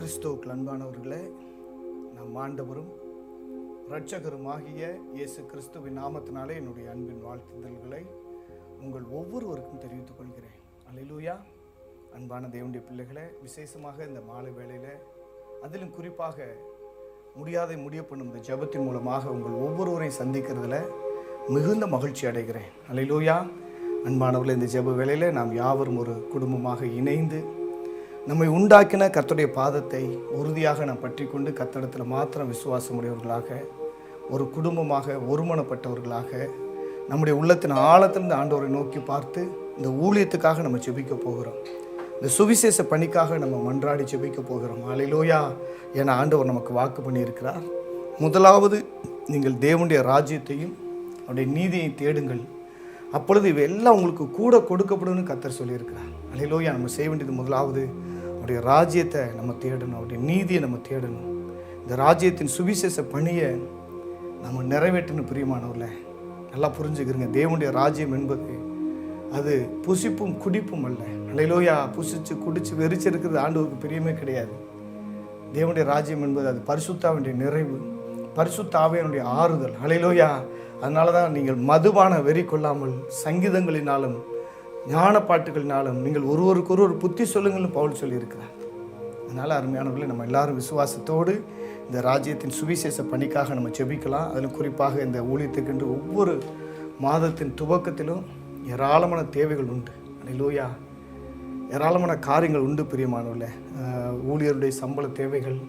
கிறிஸ்துவுக்குள் அன்பானவர்களே, நம் ஆண்டவரும் இரட்சகருமாகிய இயேசு கிறிஸ்துவின் நாமத்தினாலே என்னுடைய அன்பின் வாழ்த்துதல்களை உங்கள் ஒவ்வொருவருக்கும் தெரிவித்துக் கொள்கிறேன். அல்லேலூயா. அன்பான தேவனுடைய பிள்ளைகளே, விசேஷமாக இந்த மாலை வேளையில், அதிலும் குறிப்பாக முடிய பண்ணும் இந்த ஜெபத்தின் மூலமாக உங்கள் ஒவ்வொருவரையும் சந்திக்கிறதுல மிகுந்த மகிழ்ச்சி அடைகிறேன். அல்லேலூயா. அன்பானவர்களே, இந்த ஜெப வேளையில் நாம் யாவரும் ஒரு குடும்பமாக இணைந்து நம்மை உண்டாக்கின கர்த்தருடைய பாதத்தை உறுதியாக நாம் பற்றி கொண்டு கர்த்தரிடத்தில் மாத்திரம் விசுவாசமுடையவர்களாக, ஒரு குடும்பமாக ஒருமனப்பட்டவர்களாக, நம்முடைய உள்ளத்தின் ஆழத்திலிருந்து ஆண்டவரை நோக்கி பார்த்து இந்த ஊழியத்துக்காக நம்ம ஜெபிக்க போகிறோம். இந்த சுவிசேஷ பணிக்காக நம்ம மன்றாடி ஜெபிக்க போகிறோம். அல்லேலூயா. என ஆண்டவர் நமக்கு வாக்கு பண்ணியிருக்கிறார். முதலாவது, நீங்கள் தேவனுடைய ராஜ்யத்தையும் அவருடைய நீதியை தேடுங்கள், அப்பொழுது இவையெல்லாம் உங்களுக்கு கூட கொடுக்கப்படும்னு கர்த்தர் சொல்லியிருக்கிறார். அல்லேலூயா. நம்ம செய்ய வேண்டியது முதலாவது அவருடைய ராஜ்யத்தை நம்ம தேடணும், அவருடைய நீதியை நம்ம தேடணும். இந்த ராஜ்யத்தின் சுவிசேஷ பணியை நம்ம நிறைவேற்றணும். பிரியமானவர்களே, நல்லா புரிஞ்சுக்கிறங்க. தேவனுடைய ராஜ்யம் என்பது அது புசிப்பும் குடிப்பும் அல்ல. அல்லேலூயா. புசிச்சு குடிச்சு வெறிச்சிருக்கிறது ஆண்டவருக்கு பிரியமே கிடையாது. தேவனுடைய ராஜ்யம் என்பது அது பரிசுத்தாவினுடைய நிறைவு, பரிசுத்த ஆவியானுடைய ஆறுதல். அல்லேலூயா. அதனால தான் நீங்கள் மதுபான வெறி கொள்ளாமல் சங்கீதங்களினாலும் ஞான பாட்டுகளினாலும் நீங்கள் ஒருவருக்கொருவர் புத்தி சொல்லுங்கள்னு பவுல் சொல்லியிருக்கிறார். அதனால் அருமையானவர்களே, நம்ம எல்லாரும் விசுவாசத்தோடு இந்த ராஜ்யத்தின் சுவிசேஷ பணிக்காக நம்ம ஜெபிக்கலாம். அதில் குறிப்பாக இந்த ஊழியத்துக்கென்று ஒவ்வொரு மாதத்தின் துவக்கத்திலும் ஏராளமான தேவைகள் உண்டு. அல்லேலூயா. ஏராளமான காரியங்கள் உண்டு. பிரியமானவர்களே, ஊழியருடைய சம்பள தேவைகள்,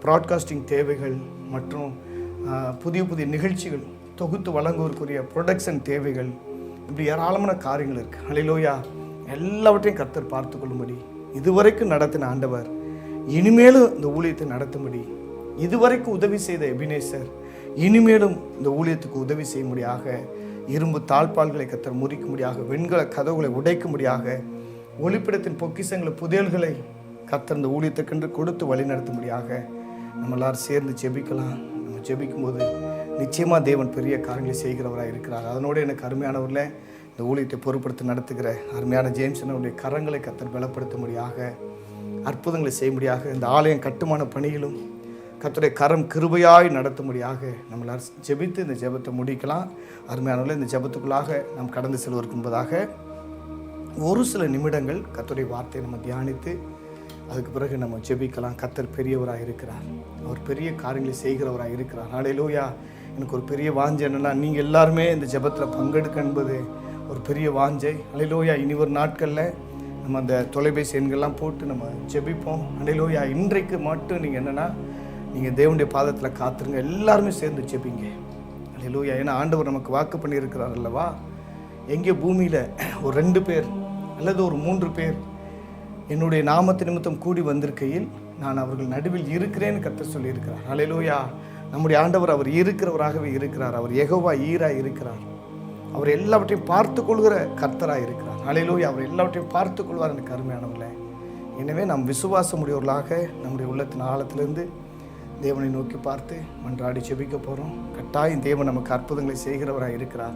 ப்ராட்காஸ்டிங் தேவைகள், மற்றும் புதிய புதிய நிகழ்ச்சிகள் தொகுத்து வழங்குவதற்குரிய ப்ரொடக்ஷன் தேவைகள், இப்படி ஏராளமான காரியங்கள் இருக்குது. அல்லேலூயா. எல்லாவற்றையும் கர்த்தர் பார்த்து கொள்ளும்படி இதுவரைக்கும் நடத்தின ஆண்டவர் இனிமேலும் இந்த ஊழியத்தை நடத்தும்படி, இதுவரைக்கும் உதவி செய்த எபினேசர் இனிமேலும் இந்த ஊழியத்துக்கு உதவி செய்யும்படியாக, இரும்பு தாழ்பால்களை கர்த்தர் முறிக்கும்படியாக, வெண்கல கதவுகளை உடைக்கும்படியாக, ஒளிப்பிடத்தின் பொக்கிஷங்களை புதையல்களை கர்த்தர் இந்த ஊழியத்துக்கென்று கொடுத்து வழி நடத்தும்படியாக நம்ம எல்லாரும் சேர்ந்து ஜெபிக்கலாம். நம்ம ஜெபிக்கும்போது நிச்சயமாக தேவன் பெரிய காரியங்களை செய்கிறவராக இருக்கிறார். அதனோடு எனக்கு அருமையானவர்களே, இந்த ஊழியத்தை பொறுப்படுத்தி நடத்துகிற அருமையான ஜேம்ஸனுடைய கரங்களை கர்த்தர் பலப்படுத்தும்படியாக, அற்புதங்களை செய்யும்படியாக, இந்த ஆலயம் கட்டுமான பணியிலும் கர்த்தருடைய கரம் கிருபையாய் நடத்தும்படியாக நம்ம எல்லாரும் ஜெபித்து இந்த ஜெபத்தை முடிக்கலாம். அருமையானவர்களே, இந்த ஜெபத்துக்குள்ளாக நாம் கடந்து செல்வதற்கு முன்பதாக ஒரு சில நிமிடங்கள் கர்த்தருடைய வார்த்தையை நம்ம தியானித்து அதுக்கு பிறகு நம்ம ஜெபிக்கலாம். கர்த்தர் பெரியவராக இருக்கிறார், அவர் பெரிய காரியங்களை செய்கிறவராக இருக்கிறார். அல்லேலூயா. எனக்கு ஒரு பெரிய வாஞ்சை என்னென்னா, நீங்கள் எல்லாருமே இந்த ஜெபத்தில் பங்கெடுக்க என்பது ஒரு பெரிய வாஞ்சை. அல்லேலூயா. இனி ஒரு நாட்களில் நம்ம அந்த தொலைபேசி எண்கள்லாம் போட்டு நம்ம ஜெபிப்போம். அல்லேலூயா. இன்றைக்கு மட்டும் நீங்கள் என்னென்னா, நீங்கள் தேவனுடைய பாதத்தில் காத்துருங்க, எல்லாருமே சேர்ந்து ஜெபிங்க. அல்லேலூயா. ஏன்னா ஆண்டவர் நமக்கு வாக்கு பண்ணியிருக்கிறார் அல்லவா, எங்கே பூமியில் ஒரு 2 பேர் அல்லது ஒரு 3 பேர் என்னுடைய நாமத்து நிமித்தம் கூடி வந்திருக்கையில் நான் அவர்கள் நடுவில் இருக்கிறேன்னு கர்த்தர் சொல்லியிருக்கிறார். அல்லேலூயா. நம்முடைய ஆண்டவர் அவர் இருக்கிறவராகவே இருக்கிறார். அவர் யெகோவா ஈராய் இருக்கிறார். அவர் எல்லாவற்றையும் பார்த்து கொள்கிற கர்த்தராக இருக்கிறார். அல்லேலூயா. அவர் எல்லாவற்றையும் பார்த்து கொள்வார். எனக்கு அருமையானவர்களே, எனவே நாம் விசுவாசமுடையவர்களாக நம்முடைய உள்ளத்தின் ஆழத்திலிருந்து தேவனை நோக்கி பார்த்து மன்றாடி ஜெபிக்க போகிறோம். கட்டாயம் தேவன் நமக்கு அற்புதங்களை செய்கிறவராக இருக்கிறார்.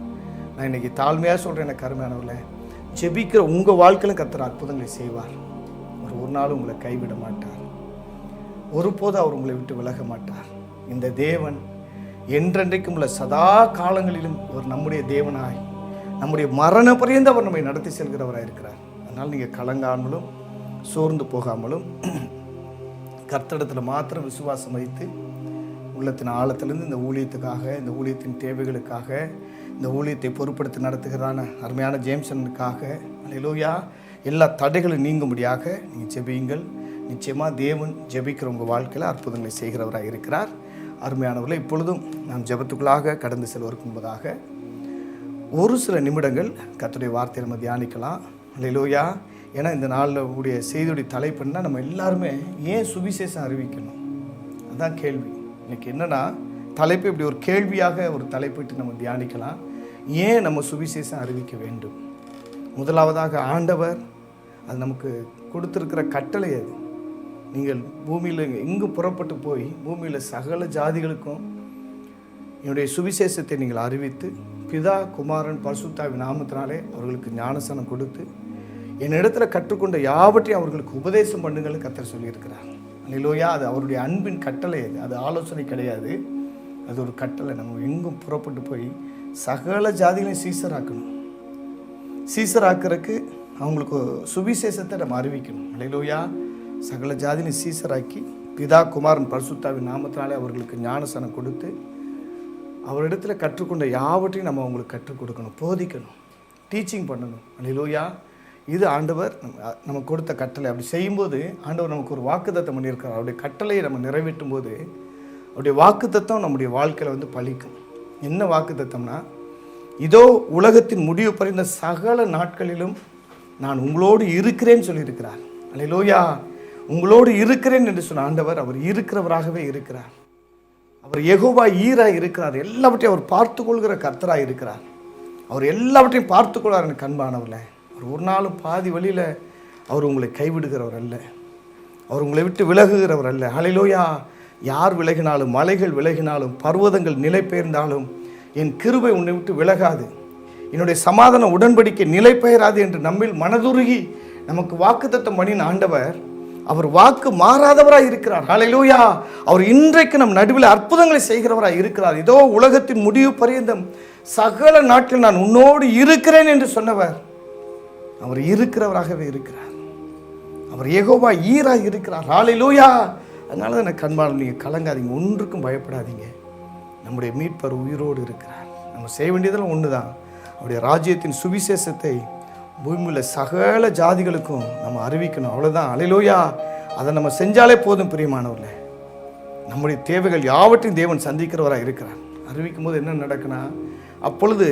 நான் இன்றைக்கி தாழ்மையாக சொல்கிறேன். எனக்கு அருமையானவர்களே, ஜெபிக்கிற உங்கள் வாழ்க்கையிலும் கர்த்தர் அற்புதங்களை செய்வார். ஒரு நாளும் உங்களை கைவிட மாட்டார். ஒருபோது அவர் உங்களை விட்டு விலக மாட்டார். இந்த தேவன் என்றென்றைக்கும் உள்ள சதா காலங்களிலும் அவர் நம்முடைய தேவனாய், நம்முடைய மரண பரியந்த அவர் நம்மை நடத்தி செல்கிறவராக இருக்கிறார். அதனால் நீங்கள் கலங்காமலும் சோர்ந்து போகாமலும் கர்த்தரிடத்தில் மாத்திரம் விசுவாசம் வைத்து உள்ளத்தின் ஆழத்திலிருந்து இந்த ஊழியத்துக்காக, இந்த ஊழியத்தின் தேவைகளுக்காக, இந்த ஊழியத்தை பொறுப்படுத்தி நடத்துகிறான அருமையான ஜேம்ஸனுக்காக, அல்லேலூயா, எல்லா தடைகளும் நீங்கும்படியாக நீங்கள் ஜெபியுங்கள். நிச்சயமாக தேவன் ஜெபிக்கிற உங்கள் வாழ்க்கையில் அற்புதங்களை செய்கிறவராக இருக்கிறார். அருமையானவர்களே, இப்பொழுதும் நாம் ஜெபத்துக்குள்ளாக கடந்து செல்வதற்கு முன்பதாக ஒரு சில நிமிடங்கள் கர்த்தருடைய வார்த்தையை நம்ம தியானிக்கலாம். அல்லேலூயா. ஏன்னா இந்த நாளில் உடைய செய்தியுடைய தலைப்புன்னா, நம்ம எல்லாருமே ஏன் சுவிசேஷம் அறிவிக்கணும், அதுதான் கேள்வி. இன்னைக்கு என்னென்னா, தலைப்பு இப்படி ஒரு கேள்வியாக ஒரு தலைப்பிட்டு நம்ம தியானிக்கலாம். ஏன் நம்ம சுவிசேஷம் அறிவிக்க வேண்டும்? முதலாவதாக ஆண்டவர் அது நமக்கு கொடுத்துருக்கிற கட்டளை. அது நீங்கள் பூமியில் எங்கு புறப்பட்டு போய் பூமியில் சகல ஜாதிகளுக்கும் என்னுடைய சுவிசேஷத்தை நீங்கள் அறிவித்து, பிதா குமாரன் பரிசுத்தாவின் நாமத்தினாலே அவர்களுக்கு ஞானஸ்நானம் கொடுத்து என்னிடத்துல கற்றுக்கொண்ட யாவற்றையும் அவர்களுக்கு உபதேசம் பண்ணுங்கள் கர்த்தர் சொல்லியிருக்கிறார். அல்லேலூயா. அது அவருடைய அன்பின் கட்டளை. அது ஆலோசனை கிடையாது, அது ஒரு கட்டளை. நம்ம எங்கும் புறப்பட்டு போய் சகல ஜாதிகளையும் சீசராக்கணும். சீசராக்கிறதுக்கு அவங்களுக்கு சுவிசேஷத்தை நம்ம அறிவிக்கணும். அல்லேலூயா. சகல ஜாதிகளையும் சீசராக்கி பிதா குமாரன் பரிசுத்தாவின் நாமத்தினாலே அவர்களுக்கு ஞானஸ்நானம் கொடுத்து அவரிடத்துல கற்றுக்கொண்ட யாவற்றையும் நம்ம அவங்களுக்கு கற்றுக் கொடுக்கணும், போதிக்கணும், டீச்சிங் பண்ணணும். அல்லேலூயா. இது ஆண்டவர் நம்ம கொடுத்த கட்டளை. அப்படி செய்யும்போது ஆண்டவர் நமக்கு ஒரு வாக்குத்தத்தம் பண்ணியிருக்கார். அவருடைய கட்டளையை நம்ம நிறைவேற்றும் போது அவருடைய வாக்குத்தத்தம் நம்முடைய வாழ்க்கையில் பலிக்கும். என்ன வாக்குத்தத்தம்னா, இதோ உலகத்தின் முடிவு பறிந்த சகல நாட்களிலும் நான் உங்களோடு இருக்கிறேன்னு சொல்லியிருக்கிறார். அல்லேலூயா. உங்களோடு இருக்கிறேன் என்று சொன்ன ஆண்டவர் அவர் இருக்கிறவராகவே இருக்கிறார். அவர் யெகோவா ஈராக இருக்கிறார். எல்லாவற்றையும் அவர் பார்த்து கொள்கிற கர்த்தராக இருக்கிறார். அவர் எல்லாவற்றையும் பார்த்து கொள்வார். எனக்கு அன்பானவர்களே, அவர் ஒரு நாளும் பாதி வழியில் அவர் உங்களை கைவிடுகிறவர் அல்ல. அவர் உங்களை விட்டு விலகுகிறவர் அல்ல. ஹல்லேலூயா. யார் விலகினாலும், மலைகள் விலகினாலும், பர்வதங்கள் நிலை பெயர்ந்தாலும் என் கிருபை உன்னை விட்டு விலகாது, என்னுடைய சமாதான உடன்படிக்கை நிலை பெயராது என்று நம்மில் மனதுருகி நமக்கு வாக்குத்தத்தம் பண்ணின ஆண்டவர் அவர் வாக்கு மாறாதவராய் இருக்கிறார். ஹல்லேலூயா. அவர் இன்றைக்கு நம் நடுவில் அற்புதங்களை செய்கிறவராய் இருக்கிறார். இதோ உலகத்தின் முடிவு பரியந்தம் சகல நாட்கள் நான் உன்னோடு இருக்கிறேன் என்று சொன்னவர் அவர் இருக்கிறவராகவே இருக்கிறார். அவர் யெகோவா ஈராக இருக்கிறார். ஹல்லேலூயா. அதனால தான் எனக்கு கண்பால் நீங்கள் கலங்காதீங்க, ஒன்றுக்கும் பயப்படாதீங்க. நம்முடைய மீட்பர் உயிரோடு இருக்கிறார். நம்ம செய்ய வேண்டியதெல்லாம் ஒன்று தான், அவருடைய ராஜ்யத்தின் சுவிசேஷத்தை பூமியில் சகல ஜாதிகளுக்கும் நம்ம அறிவிக்கணும். அவ்வளோதான். அல்லேலூயா. அதை நம்ம செஞ்சாலே போதும். பிரியமானவர்களே, நம்முடைய தேவைகள் யாவற்றையும் தேவன் சந்திக்கிறவராக இருக்கிறார். அறிவிக்கும் போது என்ன நடக்குன்னா, அப்பொழுது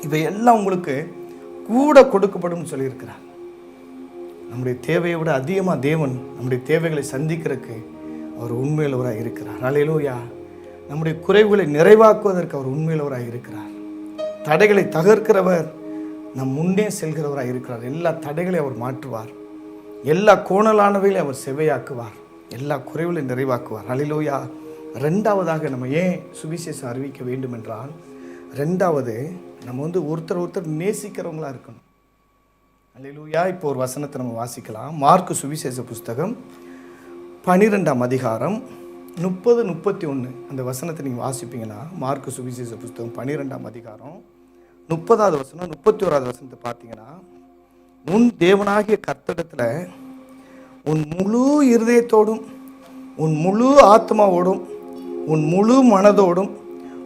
இவையெல்லாம் உங்களுக்கு கூட கொடுக்கப்படும் சொல்லியிருக்கிறார். நம்முடைய தேவையை விட அதிகமாக தேவன் நம்முடைய தேவைகளை சந்திக்கிறதுக்கு அவர் உண்மையுள்ளவராக இருக்கிறார். அல்லேலூயா. நம்முடைய குறைவுகளை நிறைவாக்குவதற்கு அவர் உண்மையுள்ளவராக இருக்கிறார். தடைகளை தகர்க்கிறவர், நம் முன்னே செல்கிறவராக இருக்கிறார். எல்லா தடைகளையும் அவர் மாற்றுவார். எல்லா கோணலானவைகளை அவர் செவையாக்குவார். எல்லா குறைவுகளையும் நிறைவாக்குவார். அல்லேலூயா. ரெண்டாவதாக நம்ம ஏன் சுவிசேஷம் அறிவிக்க வேண்டும் என்றால், ரெண்டாவது நம்ம ஒருத்தர் நேசிக்கிறவங்களா இருக்கணும். அல்லேலூயா. இப்போ ஒரு வசனத்தை நம்ம வாசிக்கலாம். மார்க்கு சுவிசேஷ புஸ்தகம் 12ஆம் அதிகாரம் 30-31 அந்த வசனத்தை நீங்கள் வாசிப்பீங்கன்னா, மார்க்கு சுவிசேஷ புஸ்தகம் 12ஆம் அதிகாரம் 30வது வசனம் 31வது வசனத்தை பார்த்தீங்கன்னா, உன் தேவனாகிய கர்த்தரிடத்தில் உன் முழு இருதயத்தோடும், உன் முழு ஆத்மாவோடும், உன் முழு மனதோடும்,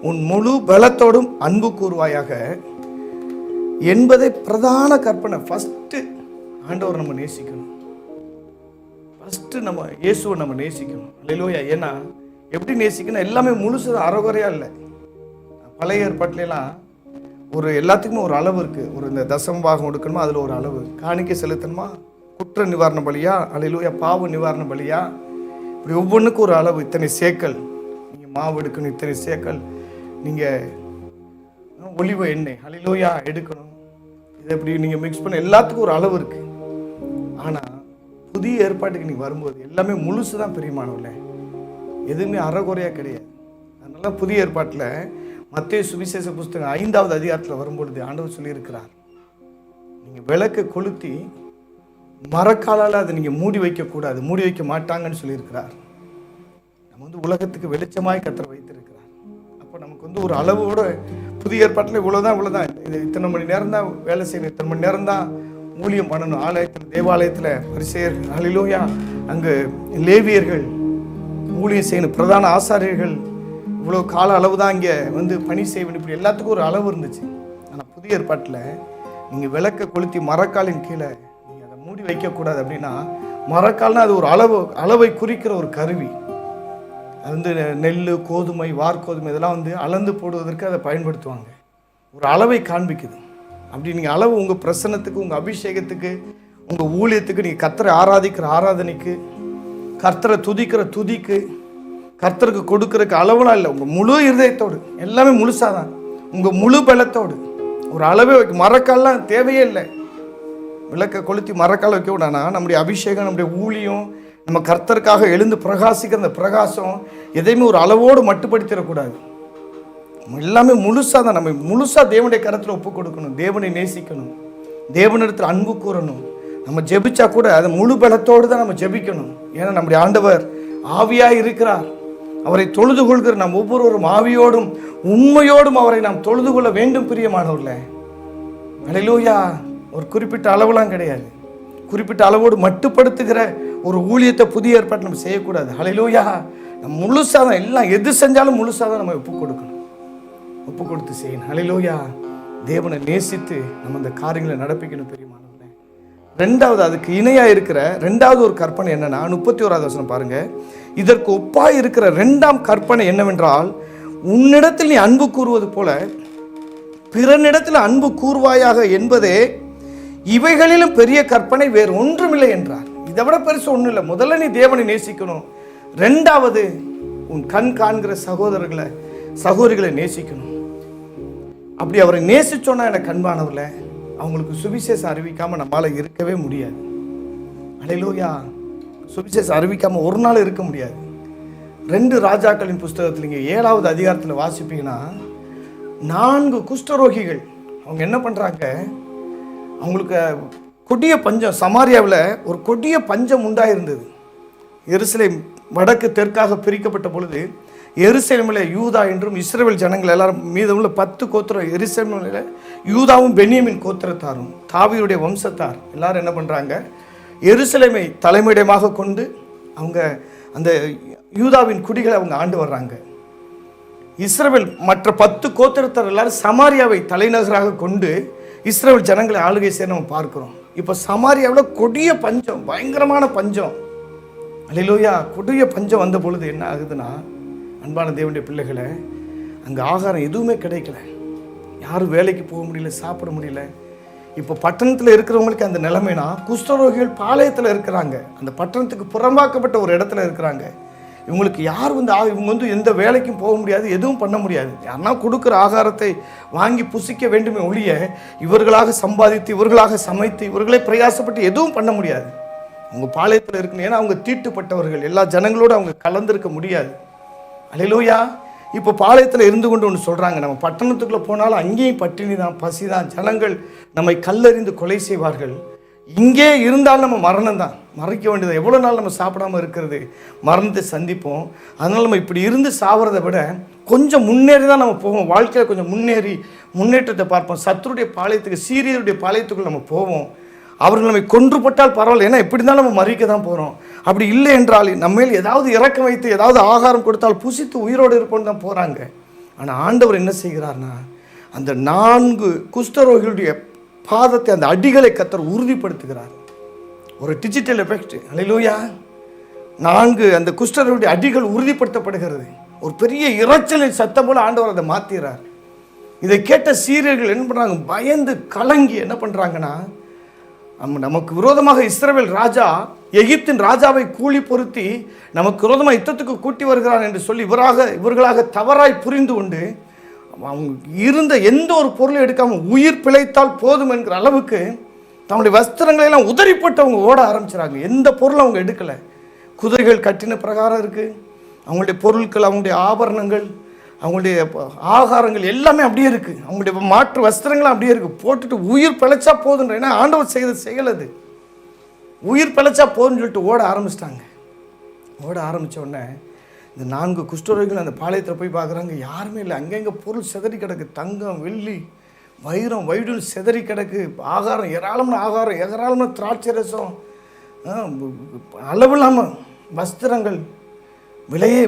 உன் முழு பலத்தோடும் அன்பு கூறுவாயாக என்பதை பிரதான கற்பனை. ஃபஸ்ட்டு ஆண்டவர் நம்ம நேசிக்கணும். ஃபஸ்ட்டு நம்ம இயேசுவை நம்ம நேசிக்கணும். அல்லேலூயா. ஏன்னா எப்படி நேசிக்கணும், எல்லாமே முழுசு அறகுறையாக இல்லை. பழைய ஏற்பாட்டிலாம் ஒரு எல்லாத்துக்குமே ஒரு அளவு இருக்குது. ஒரு இந்த தசம பாகம் கொடுக்கணுமா, அதில் ஒரு அளவு. காணிக்கை செலுத்தணுமா, குற்ற நிவாரண பலியா, அல்லேலூயா, பாவ நிவாரண பலியா, இப்படி ஒவ்வொன்றுக்கும் ஒரு அளவு. இத்தனை சேக்கல் நீங்கள் மாவு எடுக்கணும், இத்தனை சேக்கல் நீங்கள் ஒலிவ எண்ணெய் அல்லேலூயா எடுக்கணும். இதை எப்படி நீங்கள் மிக்ஸ் பண்ண எல்லாத்துக்கும் ஒரு அளவு இருக்குது. ஆனால் புதிய ஏற்பாட்டுக்கு நீங்கள் வரும்போது எல்லாமே முழுசு தான். பிரியமானவர்களே, எதுவுமே அறகுறையாக கிடையாது. அதனால புதிய ஏற்பாட்டில் மத்தேயு சுவிசேஷ புஸ்தகம் 5வது அதிகாரத்தில் வரும்பொழுது ஆண்டவர் சொல்லியிருக்கிறார், நீங்கள் விளக்கை கொளுத்தி மரக்காலால் அதை நீங்கள் மூடி வைக்கக்கூடாது, மூடி வைக்க மாட்டாங்கன்னு சொல்லியிருக்கிறார். நம்ம உலகத்துக்கு வெளிச்சமாய் கர்த்தர் வைத்திருக்கிறார். அப்போ நமக்கு ஒரு அளவோட புதிய ஏற்பாட்டில் இவ்வளோதான் இது இத்தனை மணி நேரம் தான் வேலை செய்யணும், இத்தனை மணி நேரம் தான் ஊழியம் பண்ணணும். ஆலயத்தில், தேவாலயத்தில் பரிசேயர், அல்லேலூயா, அங்கே லேவியர்கள் ஊழியம் செய்யணும், பிரதான ஆசாரியர்கள் இவ்வளோ கால அளவு தான் இங்கே பணி செய்யணும். இப்படி எல்லாத்துக்கும் ஒரு அளவு இருந்துச்சு. ஆனால் புதிய ஏற்பாட்டில் நீங்கள் விளக்கை கொளுத்தி மரக்காலின் கீழே நீங்கள் அதை மூடி வைக்கக்கூடாது. அப்படின்னா மரக்கால்னால் அது ஒரு அளவை குறிக்கிற ஒரு கருவி. அது நெல், கோதுமை, வார்கோதுமை இதெல்லாம் அளந்து போடுவதற்கு அதை பயன்படுத்துவாங்க. ஒரு அளவை காண்பிக்குது. அப்படி நீங்கள் அளவு உங்கள் பிரசன்னத்துக்கு, உங்கள் அபிஷேகத்துக்கு, உங்கள் ஊழியத்துக்கு, நீங்கள் கர்த்தரை ஆராதிக்கிற ஆராதனைக்கு, கர்த்தரை துதிக்கிற துதிக்கு, கர்த்தருக்கு கொடுக்கறதுக்கு அளவுலாம் இல்லை. உங்கள் முழு இருதயத்தோடு, எல்லாமே முழுசாக தான், உங்கள் முழு பலத்தோடு ஒரு அளவே வைக்க. மரக்கால்லாம் தேவையே இல்லை. விளக்கை கொளுத்தி மரக்கால் வைக்க விடானா நம்முடைய அபிஷேகம், நம்முடைய ஊழியம், நம்ம கர்த்தருக்காக எழுந்து பிரகாசிக்கிற அந்த பிரகாசம் எதையுமே ஒரு அளவோடு மட்டுப்படுத்திடக்கூடாது. எல்லாமே முழுசாக தான். நம்ம முழுசாக தேவனுடைய கரத்தில் ஒப்பு கொடுக்கணும். தேவனை நேசிக்கணும். தேவனிடத்தில் அன்பு கூறணும். நம்ம ஜெபிச்சா கூட அதை முழு பலத்தோடு தான் நம்ம ஜெபிக்கணும். ஏன்னா நம்முடைய ஆண்டவர் ஆவியாய் இருக்கிறார். அவரை தொழுது கொள்கிற நாம் ஒவ்வொருவரும் ஆவியோடும் உண்மையோடும் அவரை நாம் தொழுது கொள்ள வேண்டும். பிரியமானவர்களே, அல்லேலூயா. ஒரு குறிப்பிட்ட அளவுலாம் கிடையாது. குறிப்பிட்ட அளவோடு மட்டுப்படுத்துகிற ஒரு ஊழியத்தை புதிய ஏற்பாடு நம்ம செய்யக்கூடாது. அல்லேலூயா. நம்ம முழுசாக தான் எல்லாம் எது செஞ்சாலும் முழுசாக தான் நம்ம ஒப்பு கொடுக்கணும். ஒப்பு கொடுத்து செய்யணும். அல்லேலூயா. தேவனை நேசித்து நம்ம அந்த காரியங்களை நடப்பிக்கணும். பிரியமானவர்களே, ரெண்டாவது அதுக்கு இணையாக இருக்கிற ரெண்டாவது ஒரு கற்பனை என்னன்னா 31வது வசனம் பாருங்க. இதற்கு ஒப்பாய் இருக்கிற இரண்டாம் கற்பனை என்னவென்றால், உன்னிடத்தில் நீ அன்பு கூறுவது போல பிறனிடத்தில் அன்பு கூறுவாயாக என்பதே இவைகளிலும் பெரிய கற்பனை வேறு ஒன்றுமில்லை என்றார். இதை விட பெருசு ஒன்றும் இல்லை. முதல்ல நீ தேவனை நேசிக்கணும். ரெண்டாவது உன் கண் காண்கிற சகோதரிகளை நேசிக்கணும். அப்படி அவரை நேசிச்சோன்னா எனக்கு அன்பானவர்கள, அவங்களுக்கு சுவிசேஷம் அறிவிக்காமல் நம்மளால் இருக்கவே முடியாது. அல்லேலூயா. சுவிசேஷம் அறிவிக்காமல் ஒரு நாள் இருக்க முடியாது. 2 ராஜாக்களின் புஸ்தகத்தில் இங்கே 7வது அதிகாரத்தில் வாசிப்பீங்கன்னா 4 குஷ்டரோகிகள் அவங்க என்ன பண்ணுறாங்க, அவங்களுக்கு கொடிய பஞ்சம், சமாரியாவில் ஒரு கொடிய பஞ்சம் உண்டாயிருந்தது. எருசலேம் வடக்கு தெற்காக பிரிக்கப்பட்ட பொழுது எருசலேமில் யூதா என்றும் இஸ்ரவேல் ஜனங்கள் எல்லாரும் மீதமுள்ள 10 கோத்திரம், எருசலேமில் யூதாவும் பென்யமீன் கோத்திரத்தாரும் தாவீதுடைய வம்சத்தார் எல்லாரும் என்ன பண்ணுறாங்க, எருசலேமை தலைமையிடமாக கொண்டு அவங்க அந்த யூதாவின் குடிகளை அவங்க ஆண்டு வர்றாங்க. இஸ்ரவேல் மற்ற 10 கோத்திரத்தார் எல்லாரும் சமாரியாவை தலைநகராக கொண்டு இஸ்ரவேல் ஜனங்களை ஆளுகை செய்ய நம்ம பார்க்கிறோம். இப்போ சமாரியாவில் கொடிய பஞ்சம், பயங்கரமான பஞ்சம். அல்லேலூயா. கொடிய பஞ்சம் வந்த பொழுது என்ன ஆகுதுன்னா, அன்பான தேவனுடைய பிள்ளைகளை, அங்கே ஆகாரம் எதுவுமே கிடைக்கல. யாரும் வேலைக்கு போக முடியல, சாப்பிட முடியல. இப்போ பட்டணத்தில் இருக்கிறவங்களுக்கு அந்த நிலைமைனா, குஷ்டரோகிகள் பாளையத்தில் இருக்கிறாங்க, அந்த பட்டணத்துக்கு புறம்பாக்கப்பட்ட ஒரு இடத்துல இருக்கிறாங்க. இவங்களுக்கு யார் இவங்க எந்த வேலைக்கும் போக முடியாது, எதுவும் பண்ண முடியாது. யாருன்னா கொடுக்குற ஆகாரத்தை வாங்கி புசிக்க வேண்டுமே ஒழிய இவர்களாக சம்பாதித்து இவர்களாக சமைத்து இவர்களே பிரயாசப்பட்டு எதுவும் பண்ண முடியாது. அவங்க பாளையத்தில் இருக்கணும். ஏன்னா அவங்க தீட்டுப்பட்டவர்கள், எல்லா ஜனங்களோடு அவங்க கலந்திருக்க முடியாது. அல்லேலூயா. இப்போ பாளையத்தில் இருந்து கொண்டு ஒன்று சொல்கிறாங்க, நம்ம பட்டணத்துக்குள்ளே போனாலும் அங்கேயும் பட்டினி தான், பசி தான், ஜனங்கள் நம்மை கல்லறிந்து கொலை செய்வார்கள். இங்கே இருந்தாலும் நம்ம மரணம் தான், மறைக்க வேண்டியது. எவ்வளோ நாள் நம்ம சாப்பிடாமல் இருக்கிறது, மரணத்தை சந்திப்போம். அதனால் நம்ம இப்படி இருந்து சாவறதை விட கொஞ்சம் முன்னேறி தான் நம்ம போவோம். வாழ்க்கையில் கொஞ்சம் முன்னேற்றத்தை பார்ப்போம். சத்துருடைய பாளையத்துக்கு, சீரியருடைய பாளையத்துக்குள்ள நம்ம போவோம். அவர்கள் நம்மை கொன்றுபட்டால் பரவாயில்ல, ஏன்னா எப்படி இருந்தாலும் நம்ம மறிக்க தான் போகிறோம். அப்படி இல்லை என்றால் நம்மேல் ஏதாவது இறக்க வைத்து ஏதாவது ஆகாரம் கொடுத்தால் புசித்து உயிரோடு இருப்போன்னு தான் போகிறாங்க. ஆனால் ஆண்டவர் என்ன செய்கிறார்னா, அந்த 4 குஷ்டரோகிகளுடைய பாதத்தை, அந்த அடிகளை கர்த்தர் உறுதிப்படுத்துகிறார். ஒரு டிஜிட்டல் எஃபெக்ட். அல்லேலூயா. 4 அந்த குஷ்டரோகிகளுடைய அடிகள் உறுதிப்படுத்தப்படுகிறது. ஒரு பெரிய இரைச்சலின் சத்தம் போல ஆண்டவர் அதை மாற்றுகிறார். இதை கேட்ட சீரியர்கள் என்ன பண்ணுறாங்க, பயந்து கலங்கி என்ன பண்ணுறாங்கன்னா, நமக்கு விரோதமாக இஸ்ரவேல் ராஜா எகிப்தின் ராஜாவை கூலி பொருத்தி நமக்கு விரோதமாக யுத்தத்துக்கு கூட்டி வருகிறான் என்று சொல்லி இவர்களாக தவறாய் புரிந்து கொண்டு அவங்க இருந்த எந்த ஒரு பொருளை எடுக்காமல் உயிர் பிழைத்தால் போதும் என்கிற அளவுக்கு தன்னுடைய வஸ்திரங்களெல்லாம் உதறி போட்டு அவங்க ஓட ஆரம்பிச்சுறாங்க. எந்த பொருளும் அவங்க எடுக்கலை. குதிரைகள் கட்டின பிரகாரம் இருக்குது. அவங்களுடைய பொருட்கள், அவங்களுடைய ஆபரணங்கள், அவங்களுடைய ஆகாரங்கள் எல்லாமே அப்படியே இருக்குது. அவங்களுடைய மாற்று வஸ்திரங்களும் அப்படியே இருக்குது. போட்டுட்டு உயிர் பிழைச்சா போதுன்ற, ஏன்னா ஆண்டவர் செய்த செயலது. உயிர் பிழைச்சா போதுன்னு சொல்லிட்டு ஓட ஆரம்பிச்சிட்டாங்க. ஓட ஆரம்பித்த உடனே இந்த 4 குஷ்டரோகிகள் அந்த பாளையத்தில் போய் பார்க்குறாங்க, யாருமே இல்லை. அங்கங்கே பொருள் செதறி கிடக்கு. தங்கம், வெள்ளி, வைரம், வைடூல் செதறி கிடக்கு. ஆகாரம் ஏராளமான திராட்சை ரசம், அளவில்லாமல் வஸ்திரங்கள்,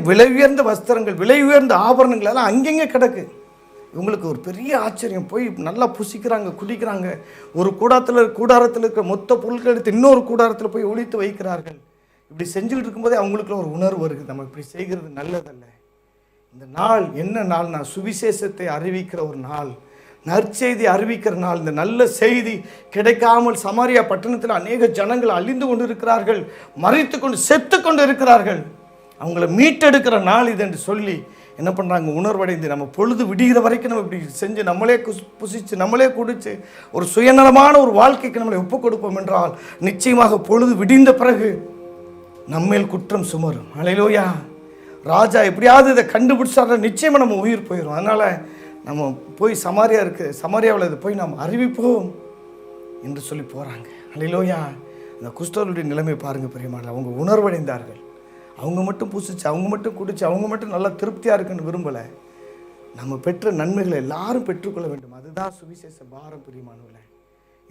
விலை உயர்ந்த வஸ்திரங்கள், விலை உயர்ந்த ஆபரணங்கள் எல்லாம் அங்கங்கே கிடக்கு. இவங்களுக்கு ஒரு பெரிய ஆச்சரியம். போய் நல்லா புசிக்கிறாங்க, குடிக்கிறாங்க. ஒரு கூடாரத்தில் இருக்கிற மொத்த பொருட்கள் எடுத்து இன்னொரு கூடாரத்தில் போய் ஒழித்து வைக்கிறார்கள். இப்படி செஞ்சுக்கிட்டு இருக்கும்போதே அவங்களுக்கு ஒரு உணர்வு இருக்குது, நம்ம இப்படி செய்கிறது நல்லதல்ல. இந்த நாள் என்ன நாள்னா, சுவிசேஷத்தை அறிவிக்கிற ஒரு நாள், நற்செய்தி அறிவிக்கிற நாள். இந்த நல்ல செய்தி கிடைக்காமல் சமாரியா பட்டணத்தில் அநேக ஜனங்கள் அழிந்து கொண்டு இருக்கிறார்கள், மறித்து கொண்டு செத்து கொண்டு இருக்கிறார்கள். அவங்கள மீட்டெடுக்கிற நாள் இது என்று சொல்லி என்ன பண்ணுறாங்க, உணர்வடைந்து நம்ம பொழுது விடுகிற வரைக்கும் நம்ம இப்படி செஞ்சு நம்மளே புசித்து நம்மளே குடித்து ஒரு சுயநலமான ஒரு வாழ்க்கைக்கு நம்மளை ஒப்புக் கொடுப்போம் என்றால் நிச்சயமாக பொழுது விடிந்த பிறகு நம்மேல் குற்றம் சுமரும். அல்லேலூயா. ராஜா எப்படியாவது இதை கண்டுபிடிச்சாரு, நிச்சயமாக நம்ம உயிர் போயிடும். அதனால் நம்ம போய் சமாரியாவில் இதை போய் நாம் அறிவிப்போம். என்று சொல்லி போகிறாங்க. அல்லேலூயா. அந்த குஷ்டரோகியுடைய நிலைமை பாருங்கள் பிரியமானவர்களே. அவங்க உணர்வடைந்தார்கள். அவங்க மட்டும் புசிச்சு, அவங்க மட்டும் குடிச்சு, அவங்க மட்டும் நல்லா திருப்தியாக இருக்குன்னு விரும்பலை. நம்ம பெற்ற நன்மைகளை எல்லாரும் பெற்றுக்கொள்ள வேண்டும். அதுதான் சுவிசேஷ பாரம் பிரியமானவர்களே.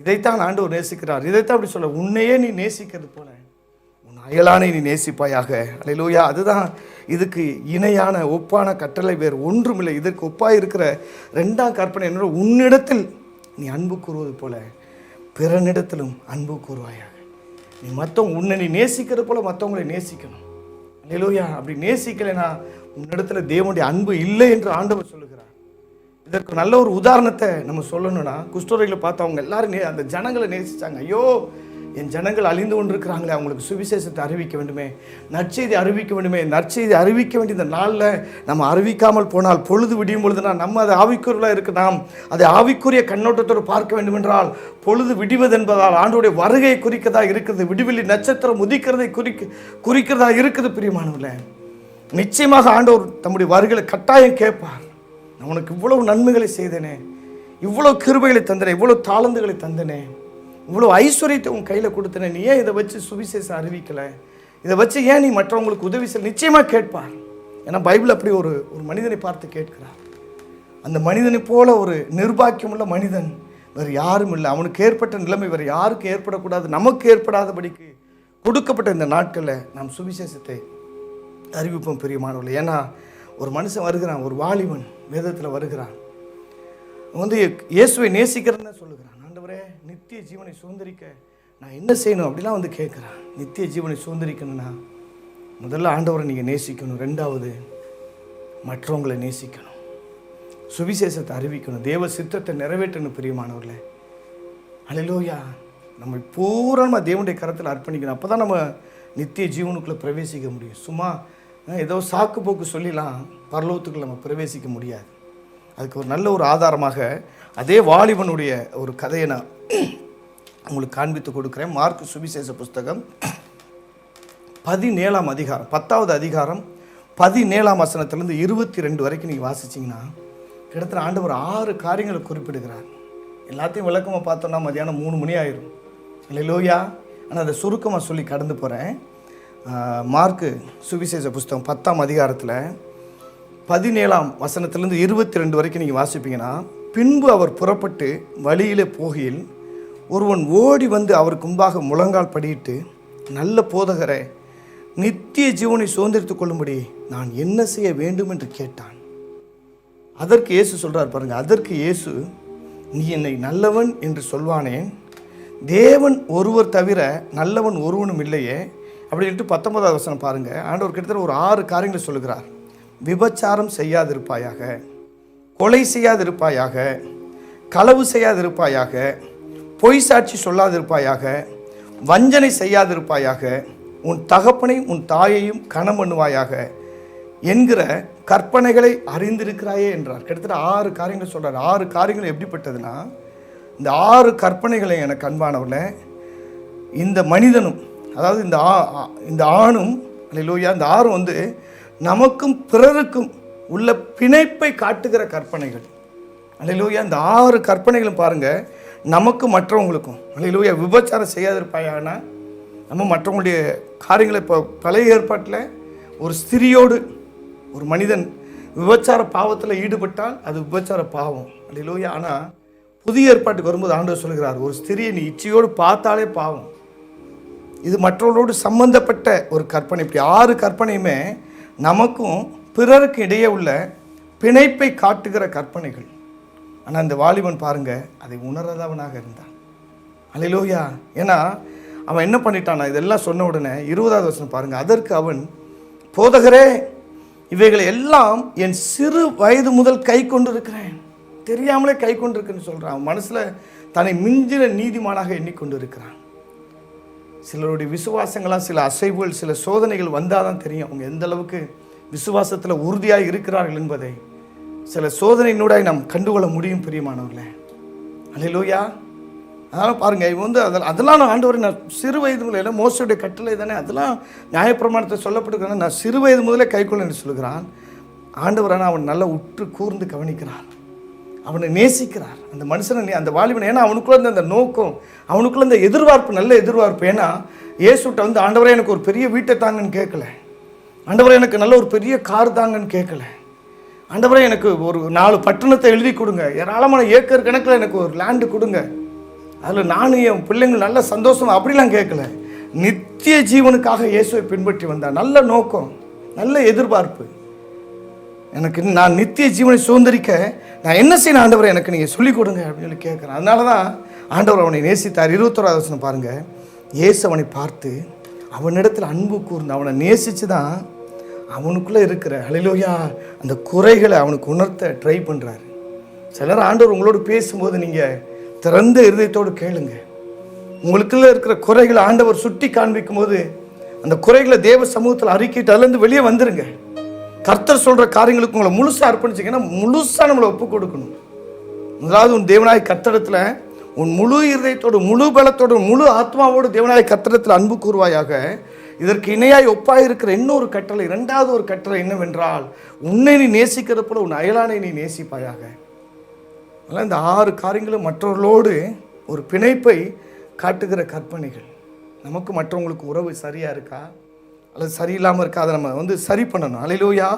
இதைத்தான் ஆண்டவர் நேசிக்கிறார். இதைத்தான் அப்படி சொல்ல, உன்னையே நீ நேசிக்கிறது போல உன் அயலானை நீ நேசிப்பாயாக. அல்லேலூயா. அதுதான் இதுக்கு இணையான ஒப்பான கட்டளை வேறு ஒன்றுமில்லை. இதற்கு ஒப்பாக இருக்கிற 2ஆம் கற்பனை என்னோட, உன்னிடத்தில் நீ அன்பு கூறுவது போல பிறனிடத்திலும் அன்பு கூறுவாயாக. நீ உன்னை நீ நேசிக்கிறது போல மற்றவங்களை நேசிக்கணும். அல்லேலூயா. அப்படி நேசிக்கலைன்னா உன்னிடத்துல தேவனுடைய அன்பு இல்லை என்று ஆண்டவர் சொல்லுகிறார். இதற்கு நல்ல ஒரு உதாரணத்தை நம்ம சொல்லணும்னா, குஷ்டரோகிகளை பார்த்து அவங்க எல்லாரும் அந்த ஜனங்களை நேசித்தாங்க. ஐயோ, என் ஜனங்கள் அழிந்து கொண்டிருக்கிறாங்களே, அவங்களுக்கு சுவிசேஷத்தை அறிவிக்க வேண்டுமே, நற்செய்தி அறிவிக்க வேண்டுமே. நற்செய்தி அறிவிக்க வேண்டிய இந்த நாளில் நம்ம அறிவிக்காமல் போனால் பொழுது விடியும் பொழுதுனா நம்ம அதை ஆவிக்குரியலாக இருக்கு, நாம் அதை ஆவிக்குரிய கண்ணோட்டத்தோடு பார்க்க வேண்டும் என்றால் பொழுது விடிவது என்பதால் ஆண்டோடைய வருகையை குறிக்கதா இருக்கிறது. விடிவெளி நட்சத்திரம் உதிக்கிறதை குறிக்கிறதா இருக்குது பிரியமானவர்களே. நிச்சயமாக ஆண்டவர் தம்முடைய வருகையை கட்டாயம் கேட்பார். நான் உனக்கு இவ்வளவு நன்மைகளை செய்தேனே, இவ்வளோ கிருபைகளை தந்தனே, இவ்வளோ தாளந்துகளை தந்தனே, இவ்வளோ ஐஸ்வர்யத்தை உன் கையில் கொடுத்தனே, நீ ஏன் இதை வச்சு சுவிசேஷம் அறிவிக்கலை, இதை வச்சு ஏன் நீ மற்றவங்களுக்கு உதவி செய்ய நிச்சயமாக கேட்பார். ஏன்னா பைபிள் அப்படி ஒரு மனிதனை பார்த்து கேட்கிறார். அந்த மனிதனை போல ஒரு நிர்பாக்கியமுள்ள மனிதன் வேறு யாரும் இல்லை. அவனுக்கு ஏற்பட்ட நிலைமை வேறு யாருக்கு ஏற்படக்கூடாது, நமக்கு ஏற்படாதபடிக்கு கொடுக்கப்பட்ட இந்த நாட்களில் நாம் சுவிசேஷத்தை அறிவிப்போம் பிரியமானவர்களே. ஏன்னா ஒரு மனுஷன் வருகிறான், ஒரு வாலிபன் வேதத்தில் வருகிறான், இயேசுவை நேசிக்கிறேன்னு சொல்லுகிறான். ஆண்டவரே, நித்திய ஜீவனை சுதந்திரிக்க நான் என்ன செய்யணும் அப்படிலாம் கேட்குறான். நித்திய ஜீவனை சுதந்திரிக்கணும்னா முதல்ல ஆண்டவரை நீங்கள் நேசிக்கணும், 2வது மற்றவங்களை நேசிக்கணும், சுவிசேஷத்தை அறிவிக்கணும், தேவ சித்தத்தை நிறைவேற்றணும் பிரியமானவர்களே. அல்லேலூயா. நம்ம பூரணமாக தேவனுடைய கரத்தில் அர்ப்பணிக்கணும். அப்போ தான் நம்ம நித்திய ஜீவனுக்குள்ளே பிரவேசிக்க முடியும். சும்மா ஏதோ சாக்கு போக்கு சொல்லிலாம் பரலோகத்துக்குள்ள நம்ம பிரவேசிக்க முடியாது. அதுக்கு ஒரு நல்ல ஒரு ஆதாரமாக அதே வாலிபனுடைய ஒரு கதையை நான் உங்களுக்கு காண்பித்து கொடுக்குறேன். மார்க் சுவிசேஷ புஸ்தகம் 17ஆம் அதிகாரம் 10வது அதிகாரம் 17ஆம் வசனத்திலிருந்து 22 வரைக்கும் நீங்கள் வாசிச்சிங்கன்னா கிட்டத்தட்ட ஆண்டவர் 6 காரியங்களை குறிப்பிடுகிறார். எல்லாத்தையும் விளக்கமாக பார்த்தோன்னா மதியானம் 3 மணி ஆயிரும். அல்லேலூயா. ஆனால் அதை சுருக்கமாக சொல்லி கடந்து போகிறேன். மார்க்கு சுவிசேஷ புஸ்தகம் 10ஆம் அதிகாரத்தில் 17ஆம் வசனத்திலிருந்து 22 வரைக்கும் நீங்கள் வாசிப்பீங்கன்னா, பின்பு அவர் புறப்பட்டு வழியிலே போகையில் ஒருவன் ஓடி வந்து அவருக்கு முன்பாக முழங்கால் படியிட்டு, நல்ல போதகரே, நித்திய ஜீவனை சுதந்திரித்துக் கொள்ளும்படி நான் என்ன செய்ய வேண்டும் என்று கேட்டான். அதற்கு இயேசு சொல்கிறார் பாருங்க. அதற்கு இயேசு, நீ என்னை நல்லவன் என்று சொல்வானேன், தேவன் ஒருவர் தவிர நல்லவன் ஒருவனும் இல்லையே அப்படின்ட்டு 19வது வசனம் பாருங்கள். ஆண்டவர் கிட்டத்தட்ட ஒரு 6 காரியங்களை சொல்லுகிறார். விபச்சாரம் செய்யாதிருப்பாயாக, கொலை செய்யாதிருப்பாயாக, களவு செய்யாதிருப்பாயாக, பொய் சாட்சி சொல்லாதிருப்பாயாக, வஞ்சனை செய்யாதிருப்பாயாக, உன் தகப்பனை உன் தாயையும் கனம் பண்ணுவாயாக என்கிற கற்பனைகளை அறிந்திருக்கிறாயே என்றார். கிட்டத்தட்ட 6 காரியங்களை சொல்கிறார். 6 காரியங்கள் எப்படிப்பட்டதுன்னா, இந்த 6 கற்பனைகளை எனக்கு அன்பானவர்களே, இந்த மனிதனும், அதாவது இந்த ஆணும், அல்லேலூயா, இந்த 6 நமக்கும் பிறருக்கும் உள்ள பிணைப்பை காட்டுகிற கற்பனைகள். அல்லேலூயா. இந்த 6 கற்பனைகளும் பாருங்கள், நமக்கும் மற்றவங்களுக்கும். அல்லேலூயா. விபச்சாரம் செய்யாதிருப்பாயானா நம்ம மற்றவங்களுடைய காரியங்களை, இப்போ பழைய ஏற்பாட்டில் ஒரு ஸ்திரியோடு ஒரு மனிதன் விபச்சார பாவத்தில் ஈடுபட்டால் அது விபச்சார பாவம். அல்லேலூயா. ஆனால் புதிய ஏற்பாட்டுக்கு வரும்போது ஆண்டவர் சொல்கிறார், ஒரு ஸ்திரியை நீ இச்சையோடு பார்த்தாலே பாவம். இது மற்றவர்களோடு சம்பந்தப்பட்ட ஒரு கற்பனை. இப்படி 6 கற்பனையுமே நமக்கும் பிறருக்கு இடையே உள்ள பிணைப்பை காட்டுகிற கற்பனைகள். ஆனால் இந்த வாலிபன் பாருங்கள், அதை உணராதவனாக இருந்தான். அல்லேலூயா. ஏன்னா அவன் என்ன பண்ணிட்டானா, இதெல்லாம் சொன்ன உடனே 20வது வசனம் பாருங்கள். அதற்கு அவன், போதகரே, இவைகளை எல்லாம் என் சிறு வயது முதல் கை கொண்டு இருக்கிறேன். தெரியாமலே கை கொண்டு இருக்குன்னு சொல்கிறான். அவன் மனசில் தன்னை மிஞ்சின நீதிமானாக எண்ணிக்கொண்டு இருக்கிறான். சிலருடைய விசுவாசங்களாம் சில அசைவுகள், சில சோதனைகள் வந்தால் தான் தெரியும் அவங்க எந்த அளவுக்கு விசுவாசத்தில் உறுதியாக இருக்கிறார்கள் என்பதை சில சோதனையினூடாக நாம் கண்டுகொள்ள முடியும் பிரியமானவர்களே. அல்லேலூயா. அதனால் பாருங்கள், இவன் அதெல்லாம் நான் ஆண்டவரை நான் சிறு வயது முதல்ல, மோசையுடைய கட்டளை தானே, அதெல்லாம் நியாயப்பிரமாணத்தை சொல்லப்பட்டிருக்கிறான், நான் சிறு வயது முதலே கைக்கொள்ள என்று சொல்கிறான். ஆண்டவரான அவன் நல்லா உற்று கூர்ந்து கவனிக்கிறான். அவனை நேசிக்கிறார் அந்த மனுஷனை, அந்த வாலிபனை. ஏன்னா அவனுக்குள்ள இருந்த அந்த நோக்கம், அவனுக்குள்ள இந்த எதிர்பார்ப்பு, நல்ல எதிர்பார்ப்பு. ஏன்னா இயேசுட்ட வந்து ஆண்டவரே எனக்கு ஒரு பெரிய வீட்டை தாங்கன்னு கேட்கல, ஆண்டவரே எனக்கு நல்ல ஒரு பெரிய கார் தாங்கன்னு கேட்கல, ஆண்டவரே எனக்கு ஒரு 4 பட்டணத்தை எழுதி கொடுங்க, ஏராளமான ஏக்கர் கணக்கில் எனக்கு ஒரு லேண்டு கொடுங்க, அதில் நானும் என் பிள்ளைங்கள் நல்ல சந்தோஷம், அப்படிலாம் கேட்கல. நித்திய ஜீவனுக்காக இயேசுவை பின்பற்றி வந்தார். நல்ல நோக்கம், நல்ல எதிர்பார்ப்பு. எனக்கு நான் நித்திய ஜீவனை சுதந்திரிக்க நான் என்ன செய்யணும் ஆண்டவரை, எனக்கு நீங்கள் சொல்லிக் கொடுங்க அப்படின்னு சொல்லி கேட்குறேன். அதனால தான் ஆண்டவர் அவனை நேசித்தார். 21வது வசனம் பாருங்கள். இயேசு அவனை பார்த்து அவனிடத்தில் அன்பு கூர்ந்து அவனை நேசித்து தான் அவனுக்குள்ளே இருக்கிற ஹல்லேலூயா அந்த குறைகளை அவனுக்கு உணர்த்த ட்ரை பண்ணுறாரு. சிலர் ஆண்டவர் உங்களோடு பேசும்போது நீங்கள் திறந்த இருதயத்தோடு கேளுங்க. உங்களுக்குள்ளே இருக்கிற குறைகளை ஆண்டவர் சுட்டி காண்பிக்கும் போது அந்த குறைகளை தேவ சமூகத்தில் அறிக்கிட்டு அதுலேருந்து வெளியே வந்துருங்க. கர்த்தர் சொல்கிற காரியங்களுக்கு உங்களை முழுசாக அர்ப்பணிச்சிங்கன்னா முழுசாக நம்மளை ஒப்பு கொடுக்கணும். முதலாவது உன் தேவனாய் கர்த்தரிடத்தில் உன் முழு இருதயத்தோடு, முழு பலத்தோடு, முழு ஆத்மாவோடு தேவனாய் கர்த்தரிடத்தில் அன்பு கூறுவாயாக. இதற்கு இணையாய் ஒப்பாக இருக்கிற இன்னொரு கட்டளை, 2வது ஒரு கட்டளை என்னவென்றால், உன்னை நீ நேசிக்கிறது போல உன் அயலானை நீ நேசிப்பாயாக. அதனால் இந்த 6 காரியங்களும் மற்றவர்களோடு ஒரு பிணைப்பை காட்டுகிற கற்பனைகள். நமக்கு மற்றவங்களுக்கு உறவு சரியாக இருக்கா அல்லது சரியில்லாமல் இருக்கா, அதை நம்ம வந்து சரி பண்ணணும். ஹல்லேலூயா.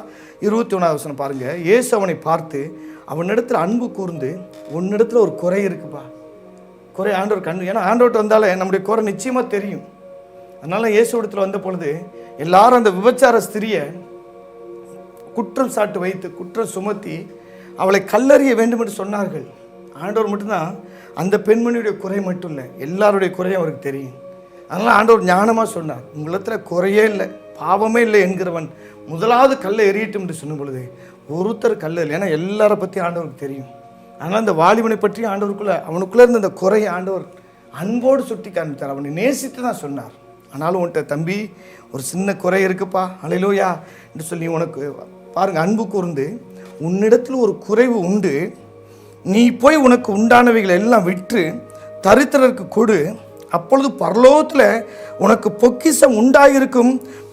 21வது வசனம் பாருங்கள். இயேசு அவனை பார்த்து அவனிடத்தில் அன்பு கூர்ந்து, உன்னிடத்தில் ஒரு குறை இருக்குப்பா, குறை ஆண்டவர் கண்டு. ஏன்னா ஆண்டவர்கிட்ட வந்தாலே நம்முடைய குறை நிச்சயமாக தெரியும். அதனால் இயேசு இடத்துல வந்த பொழுது எல்லாரும் அந்த விபச்சார ஸ்திரியை குற்றம் சாட்டு வைத்து குற்றம் சுமத்தி அவளை கல்லறிய வேண்டும் என்று சொன்னார்கள். ஆண்டவர் மட்டும்தான் அந்த பெண்மணியுடைய குறை மட்டும் இல்லை, எல்லாருடைய குறையும் அவருக்கு தெரியும். அதனால் ஆண்டவர் ஞானமாக சொன்னார், உங்களிடத்தில் குறையே இல்லை, பாவமே இல்லை என்கிறவன் முதலாவது கல்லை எறியட்டும் என்று சொன்ன பொழுது ஒருத்தர் கல் இல்லை. ஏன்னா எல்லாரை பற்றி ஆண்டவருக்கு தெரியும். அதனால் அந்த வாலிபனை பற்றி ஆண்டவருக்குள்ளே அவனுக்குள்ளே இருந்த அந்த குறையை ஆண்டவர் அன்போடு சுட்டி காண்பித்தார். அவனை நேசித்து தான் சொன்னார். ஆனாலும் உன்கிட்ட தம்பி ஒரு சின்ன குறை இருக்குப்பா, ஹல்லேலூயா என்று சொல்லி உனக்கு பாருங்கள் அன்பு கூர்ந்து, உன்னிடத்தில் ஒரு குறைவு உண்டு, நீ போய் உனக்கு உண்டானவைகளை எல்லாம் விற்று தரித்திரருக்கு கொடு, அப்பொழுது பரலோகத்தில் உனக்கு பொக்கிஷம் உண்டாயிருக்கும்,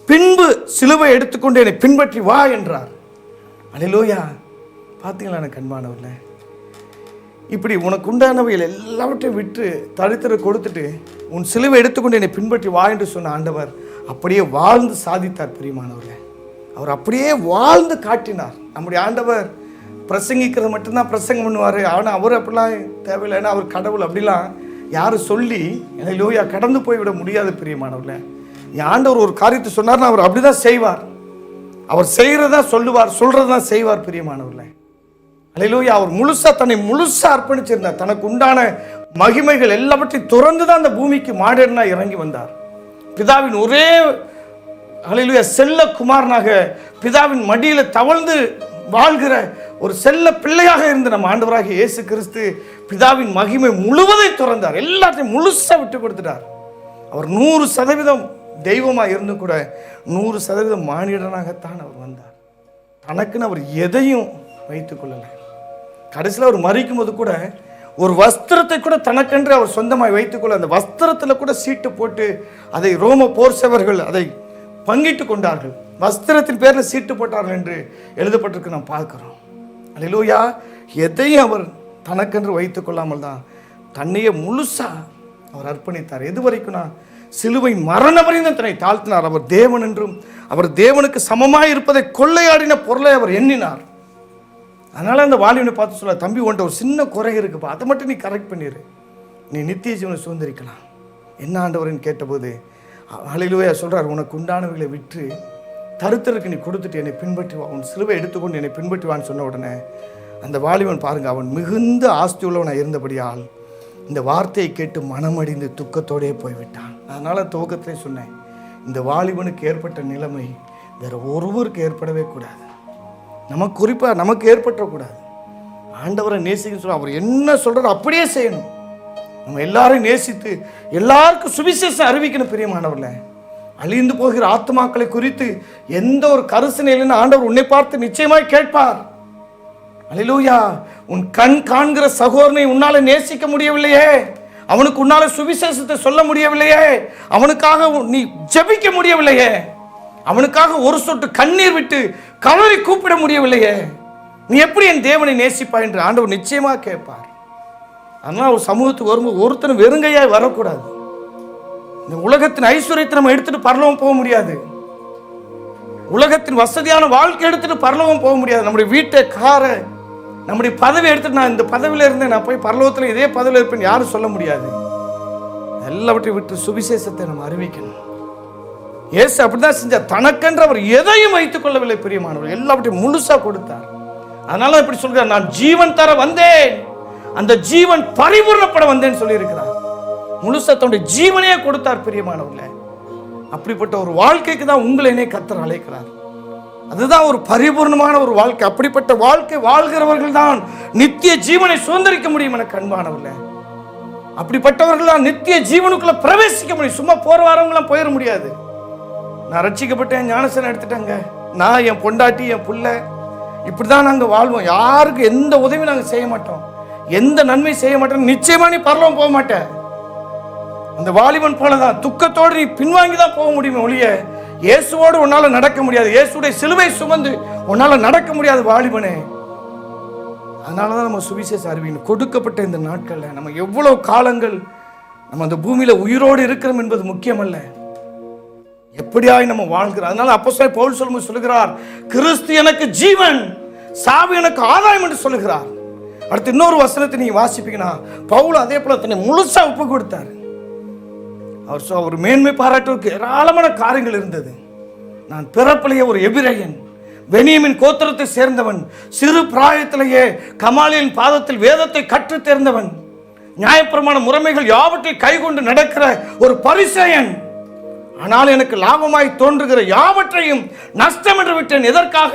பின்பு சிலுவை எடுத்துக்கொண்டு என்னை பின்பற்றி வா என்றார். ஹல்லேலூயா. பார்த்தீங்களா எனக்கு அன்பானவர்களே, இப்படி உனக்கு உண்டானவைகள் எல்லாவற்றையும் விட்டு தரித்திர கொடுத்துட்டு உன் சிலுவை எடுத்துக்கொண்டு என்னை பின்பற்றி வா என்று சொன்ன ஆண்டவர் அப்படியே வாழ்ந்து சாதித்தார். பிரியமானவர்களே, அவர் அப்படியே வாழ்ந்து காட்டினார். நம்முடைய ஆண்டவர் பிரசங்கிக்கிறது மட்டும்தான் பிரசங்கம் பண்ணுவார். ஆனால் அவர் அப்படிலாம் தேவையில்லை. ஏன்னா அவர் கடவுள். அப்படிலாம் யாரும் சொல்லி ஹல்லேலூயா கடந்து போய்விட முடியாது. பிரியமானவர்களே, என் ஆண்டவர் ஒரு காரியத்தை சொன்னார்னா அவர் அப்படி தான் செய்வார். அவர் செய்கிறதா சொல்லுவார், சொல்கிறதான் செய்வார். பிரியமானவர்களே, ஹல்லேலூயா. அவர் முழுசாக தன்னை முழுசாக அர்ப்பணிச்சிருந்தார். தனக்கு உண்டான மகிமைகள் எல்லாவற்றையும் துறந்து தான் அந்த பூமிக்கு மாடர்னாக இறங்கி வந்தார். பிதாவின் ஒரே ஹல்லேலூயா செல்ல குமாரனாக பிதாவின் மடியில் தவழ்ந்து வாழ்கிற ஒரு செல்ல பிள்ளையாக இருந்த நம்ம ஆண்டவராகிய இயேசு கிறிஸ்து பிதாவின் மகிமை முழுவதை துறந்தார். எல்லாத்தையும் முழுசாக விட்டு கொடுத்துட்டார். அவர் 100% தெய்வமாக இருந்து கூட 100% மானிடனாகத்தான் அவர் வந்தார். தனக்குன்னு அவர் எதையும் வைத்துக் கொள்ளலை. கடைசியில் அவர் மறிக்கும் போது கூட ஒரு வஸ்திரத்தை கூட தனக்கென்று அவர் சொந்தமாக வைத்துக்கொள்ள, அந்த வஸ்திரத்தில் கூட சீட்டு போட்டு அதை ரோம போர் சேவர்கள் அதை பங்கிட்டு கொண்டார்கள். வஸ்திரத்தின் பேரில் சீட்டு போட்டார்கள் என்று எழுதப்பட்டிருக்கு நாம் பார்க்கிறோம். ஹல்லேலூயா. எதையும் அவர் தனக்கென்று வைத்துக் கொள்ளாமல் தான் தன்னையே முழுசா அவர் அர்ப்பணித்தார். எது வரைக்கும்னா சிலுவை மரண வரையும் தன்னை தாழ்த்தினார். அவர் தேவன் என்றும் அவர் தேவனுக்கு சமமாக இருப்பதை கொள்ளையாடின பொருளை அவர் எண்ணினார். அதனால் அந்த வாலிபனை பார்த்து சொல்ல, தம்பி உன்ட்ட ஒரு சின்ன குறை இருக்குப்பா, அதை மட்டும் நீ கரெக்ட் பண்ணிடு, நீ நித்திய ஜீவனை சுதந்திரிக்கலாம். என்ன ஆண்டவர்னு கேட்டபோது ஹல்லேலூயா சொல்கிறார், உனக்கு உண்டானவைகளை விற்று தரித்திரருக்கு நீ கொடுத்துட்டு என்னை பின்பற்றி வா, உன் சிலுவை எடுத்துக்கொண்டு என்னை பின்பற்றி வான்னு சொன்ன உடனே அந்த வாலிபன் பாருங்கள், அவன் மிகுந்த ஆஸ்தி உள்ளவனாக இருந்தபடியால் இந்த வார்த்தையை கேட்டு மனமடிந்து துக்கத்தோடே போய்விட்டான். அதனால் துவக்கத்திலே சொன்னேன், இந்த வாலிபனுக்கு ஏற்பட்ட நிலைமை வேறு ஒருவருக்கு ஏற்படவே கூடாது. நமக்கு குறிப்பாக நமக்கு ஏற்பட்டக்கூடாது. ஆண்டவரை நேசிக்க சொல்ல அவர் என்ன சொல்கிறாரோ அப்படியே செய்யணும். நம்ம எல்லாரையும் நேசித்து எல்லாருக்கும் சுவிசேஷம் அறிவிக்கணும். பிரியமானவர்களே, அழிந்து போகிற ஆத்மாக்களை குறித்து எந்த ஒரு கரிசனை இல்லைன்னு ஆண்டவர் உன்னை பார்த்து நிச்சயமாய் கேட்பார். ஹல்லேலூயா. உன் கண் காண்கிற சகோதரனை உன்னால நேசிக்க முடியவில்லையே, அவனுக்கு உன்னால சுவிசேஷத்தை சொல்ல முடியவில்லையே, அவனுக்காக நீ ஜெபிக்க முடியவில்லையே, அவனுக்காக ஒரு சொட்டு கண்ணீர் விட்டு கவலை கூப்பிட முடியவில்லையே, நீ எப்படி என் தேவனை நேசிப்பாய் என்று ஆண்டவர் நிச்சயமாக கேட்பார். அதனால் ஒரு சமூகத்துக்கு வரும்போது ஒருத்தரும் வெறுங்கையாய் வரக்கூடாது. இந்த உலகத்தின் ஐஸ்வர்யத்தை நம்ம எடுத்துட்டு பரலோகம் போக முடியாது. உலகத்தின் வசதியான வாழ்க்கை எடுத்துட்டு பரலோகம் போக முடியாது. நம்முடைய வீட்டை, காரை, நம்முடைய பதவி எடுத்துட்டு நான் இந்த பதவியில் இருந்தேன், நான் போய் பரலோகத்தில் இதே பதவியில் இருப்பேன் யாரும் சொல்ல முடியாது. எல்லாவற்றையும் விட்டு சுவிசேஷத்தை நம்ம அறிவிக்கணும். இயேசு அப்படிதான் செஞ்சார். தனக்கென்று அவர் எதையும் வைத்துக் கொள்ளவில்லை பிரியமானவர், எல்லாவற்றையும் முழுசா கொடுத்தார். அதனால இப்படி சொல்கிறார், நான் ஜீவன் தர வந்தேன், அந்த ஜீவன் பரிபூர்ணப்பட வந்தேன்னு சொல்லி இருக்கிறார். முழுசா தன்னுடைய ஜீவனையே கொடுத்தார் பிரியமானவர்களே. அப்படிப்பட்ட ஒரு வாழ்க்கைக்கு தான் உங்களை கர்த்தர் அழைக்கிறார். அதுதான் ஒரு பரிபூர்ணமான ஒரு வாழ்க்கை. அப்படிப்பட்ட வாழ்க்கை வாழ்கிறவர்கள் தான் நித்திய ஜீவனை சுதந்திரிக்க முடியும் என அன்பானவர்களே. அப்படிப்பட்டவர்கள் தான் நித்திய ஜீவனுக்குள்ள பிரவேசிக்க முடியும். சும்மா போற வரவங்களாம் போயிட முடியாது. நான் ரட்சிக்கப்பட்டேன், ஞானஸ்நானம் எடுத்துட்டாங்க, நான் என் பொண்டாட்டி என் புள்ள இப்படிதான் நாங்க வாழ்வோம், யாருக்கு எந்த உதவியும் நாங்க செய்ய மாட்டோம், எந்த நன்மை செய்ய மாட்டோம், நிச்சயமா நீ பரலோகம் போக மாட்டேன். அந்த வாலிபன் போலதான் துக்கத்தோடு நீ பின்வாங்கி தான் போக முடியுமே ஒழிய இயேசுவோடு உன்னால நடக்க முடியாது. இயேசுடைய சிலுவை சுமந்து உன்னால நடக்க முடியாது வாலிபனே. அதனாலதான் நம்ம சுவிசேஷ அறிவிக்கணும். கொடுக்கப்பட்ட இந்த நாட்கள்ல நம்ம எவ்வளவு காலங்கள் நம்ம அந்த பூமியில உயிரோடு இருக்கிறோம் என்பது முக்கியமல்ல, எப்படியாய் நம்ம வாழ்கிறோம். அதனால அப்போஸ்தலன் பவுல் சொல்லுகிறார், கிறிஸ்து எனக்கு ஜீவன், சாவு எனக்கு ஆதாயம் என்று சொல்லுகிறார். அடுத்து இன்னொரு வசனத்தை நீங்க வாசிப்பீங்கன்னா, பவுல் அதே போல தன்னை முழுசா ஒப்பு கொடுத்தார். அவர் மேன்மை பாராட்டுவதற்கு ஏராளமான காரியங்கள் இருந்தது. நான் பிறப்பிலேயே ஒரு எபிரேயன், பென்யமீன் கோத்திரத்தை சேர்ந்தவன், சிறு பிராயத்திலேயே கமாலியின் பாதத்தில் வேதத்தை கற்று தேர்ந்தவன், நியாயப்பிரமாண முறைமைகள் யாவற்றையும் கைகொண்டு நடக்கிற ஒரு பரிசேயன். ஆனால் எனக்கு லாபமாய் தோன்றுகிற யாவற்றையும் நஷ்டம் என்று விட்டேன். எதற்காக?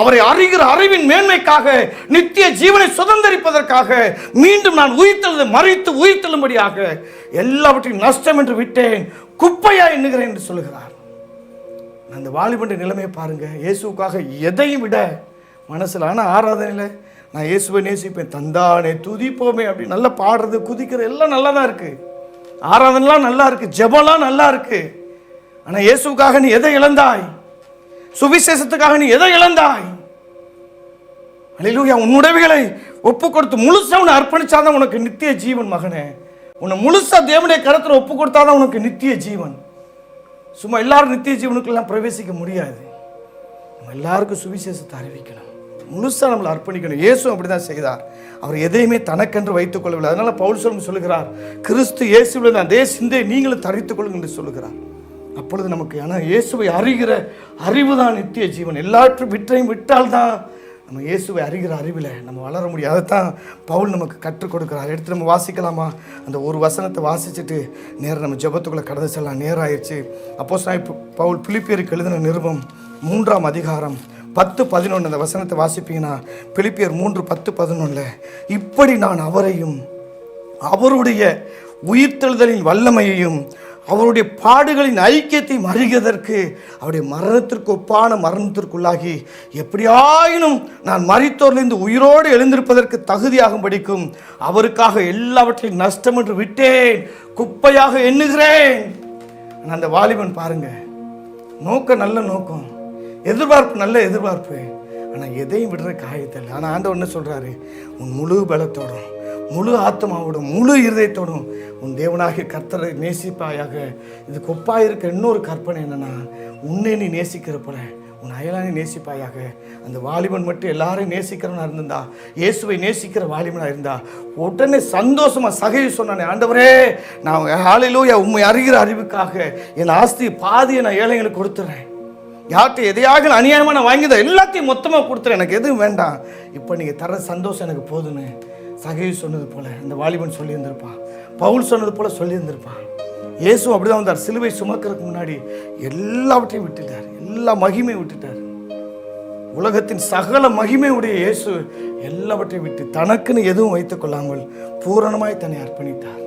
அவரை அறிகிற அறிவின் மேன்மைக்காக, நித்திய ஜீவனை சுதந்திரிப்பதற்காக, மீண்டும் நான் உயிர்த்தெழுது மறித்து உயிர்த்தெழும்படியாக எல்லாவற்றையும் நஷ்டம் என்று விட்டேன், குப்பையா எண்ணுகிறேன் என்று சொல்லுகிறார். அந்த வாலிபண்ட நிலைமையை பாருங்க. இயேசுக்காக எதையும் விட மனசில், ஆனால் ஆராதனையில் நான் இயேசுவை நேசிப்பேன், தந்தானே துதிப்போமே அப்படி நல்லா பாடுறது, குதிக்கிறது எல்லாம் நல்லா தான் இருக்கு, ஆராதனைலாம் நல்லா இருக்கு, ஜெபம்லாம் நல்லா இருக்கு. ஆனால் இயேசுக்காக நீ எதை இழந்தாய்? சுவிசேஷத்துக்காக நீ எதை இழந்தாய்? அல்லேலூயா. உன்னுடையவைகளை ஒப்பு கொடுத்து முழுசா உன்னை அர்ப்பணிச்சாதான் உனக்கு நித்திய ஜீவன் மகனே. உன்னை முழுசா தேவனுடைய கரத்தில் ஒப்பு கொடுத்தாதான் உனக்கு நித்திய ஜீவன். சும்மா எல்லாரும் நித்திய ஜீவனுக்கெல்லாம் பிரவேசிக்க முடியாது. நம்ம எல்லாருக்கும் சுவிசேஷத்தை அறிவிக்கணும், முழுசா நம்மளை அர்ப்பணிக்கணும். இயேசு அப்படிதான் செய்தார். அவர் எதையுமே தனக்கென்று வைத்துக் கொள்ளவில்லை. அதனால பவுல் சொல்லுகிறார், கிறிஸ்து இயேசுவில் அதே சிந்தையை நீங்களும் தரித்துக் கொள்ளுங்கள் என்று சொல்லுகிறார். அப்பொழுது நமக்கு ஆனால் இயேசுவை அறிகிற அறிவு தான் நித்திய ஜீவன். எல்லாற்றும் விட்டால் தான் நம்ம இயேசுவை அறிகிற அறிவில் நம்ம வளர முடியும். அதைத்தான் பவுல் நமக்கு கற்றுக் கொடுக்கிறார். எடுத்து நம்ம வாசிக்கலாமா? அந்த ஒரு வசனத்தை வாசிச்சுட்டு நேரம் நம்ம ஜெபத்துக்குள்ளே கடந்து செல்லலாம். நேரம் ஆயிடுச்சு. அப்போஸ்தலன் பவுல் பிலிப்பியருக்கு எழுதின நிருபம் 3ஆம் அதிகாரம் 10-11 அந்த வசனத்தை வாசிப்பீங்கன்னா, பிலிப்பியர் 3:10-11, இப்படி நான் அவரையும் அவருடைய உயிர்த்தெழுதலின் வல்லமையையும் அவருடைய பாடுகளின் ஐக்கியத்தையும் அறிகிறதற்கு அவருடைய மரணத்திற்கு ஒப்பான மரணத்திற்குள்ளாகி எப்படியாயினும் நான் மரித்தோரிலிருந்து உயிரோடு எழுந்திருப்பதற்கு தகுதியாகும் படிக்கும் அவருக்காக எல்லாவற்றையும் நஷ்டம் என்று விட்டேன், குப்பையாக எண்ணுகிறேன். அந்த வாலிபன் பாருங்க, நோக்கம் நல்ல நோக்கம், எதிர்பார்ப்பு நல்ல எதிர்பார்ப்பு, ஆனால் எதையும் விடுற காயத்தில். ஆனால் ஆண்டவர் என்ன சொல்றாரு? உன் முழு பலத்தோடும், முழு ஆத்மாவோடும், முழு இருதயத்தோடும் உன் தேவனாகிய கர்த்தரை நேசிப்பாயாக. இது கொப்பாயிருக்க இன்னொரு கற்பனை என்னன்னா, உன்னை நீ நேசிக்கிற போல உன் அயலானை நேசிப்பாயாக. அந்த வாலிபன் மட்டும் எல்லாரையும் நேசிக்கிறவனா இருந்திருந்தா, இயேசுவை நேசிக்கிற வாலிபனா இருந்தா, உடனே சந்தோஷமா சகையை சொன்னானே, ஆண்டவரே நான் ஹல்லேலூயா உம்மை அறிகிற அறிவுக்காக என் ஆஸ்தி பாதியை நான் ஏழைங்களுக்கு கொடுத்துறேன், யார்கிட்ட எதையாக அநியாயமாக நான் வாங்கிதான் எல்லாத்தையும் மொத்தமாக கொடுத்துறேன், எனக்கு எதுவும் வேண்டாம், இப்போ நீங்கள் தர சந்தோஷம் எனக்கு போதுன்னு சகையை சொன்னது போல இந்த வாலிபன் சொல்லியிருந்திருப்பான், பவுல் சொன்னது போல சொல்லியிருந்திருப்பான். இயேசு அப்படிதான் வந்தார். சிலுவை சுமக்கிறதுக்கு முன்னாடி எல்லாவற்றையும் விட்டுட்டார், எல்லா மகிமையும் விட்டுட்டார். உலகத்தின் சகல மகிமையுடைய இயேசு எல்லாவற்றையும் விட்டு தனக்குன்னு எதுவும் வைத்துக் கொள்ளாமல் பூரணமாய் தன்னை அர்ப்பணித்தார்,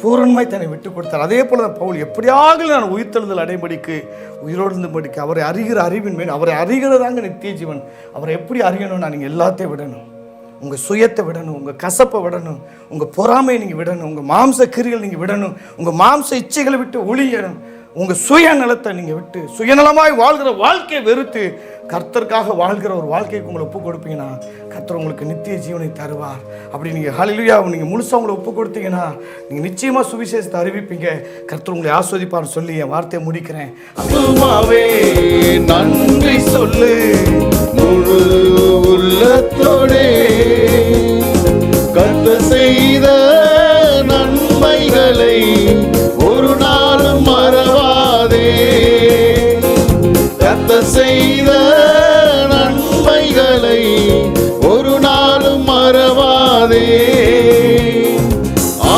பூரணமாய் தன்னை விட்டு கொடுத்தார். அதே போல தான் பவுல், எப்படியாக நான் உயிர்த்தெழுதல் அடைபடிக்கு உயிரோடு இருந்தபடிக்கு அவரை அறிகிற அறிவின் மேல், அவரை அறிகிறதாங்க நித்திய ஜீவன். அவரை எப்படி அறியணும்னா நீங்கள் எல்லாத்தையும் விடணும், உங்கள் சுயத்தை விடணும், உங்கள் கசப்பை விடணும், உங்கள் பொறாமையை நீங்கள் விடணும், உங்கள் மாம்ச கிரிகள் நீங்கள் விடணும், உங்கள் மாம்ச இச்சைகளை விட்டு ஒழியணும், உங்கள் சுயநலத்தை நீங்கள் விட்டு சுயநலமாய் வாழ்கிற வாழ்க்கையை வெறுத்து கர்த்தருக்காக வாழ்கிற ஒரு வாழ்க்கைக்கு உங்களை ஒப்பு கொடுப்பீங்கன்னா கர்த்தர் உங்களுக்கு நித்திய ஜீவனை தருவார். அப்படி நீங்கள் ஹல்லேலூயா நீங்கள் முழுசாக உங்களை ஒப்பு கொடுத்தீங்கன்னா நீங்கள் நிச்சயமாக சுவிசேஷத்தை அறிவிப்பீங்க. கர்த்தர் உங்களை ஆஸ்வதிப்பார்னு சொல்லி என் வார்த்தையை முடிக்கிறேன். நன்றி சொல்லு முழு உள்ளத்தோடே கர்த்தர் செய்த நன்மைகளை ஒரு நாளும் மறவாதே. கர்த்தர் செய்த நன்மைகளை ஒரு நாளும் மறவாதே.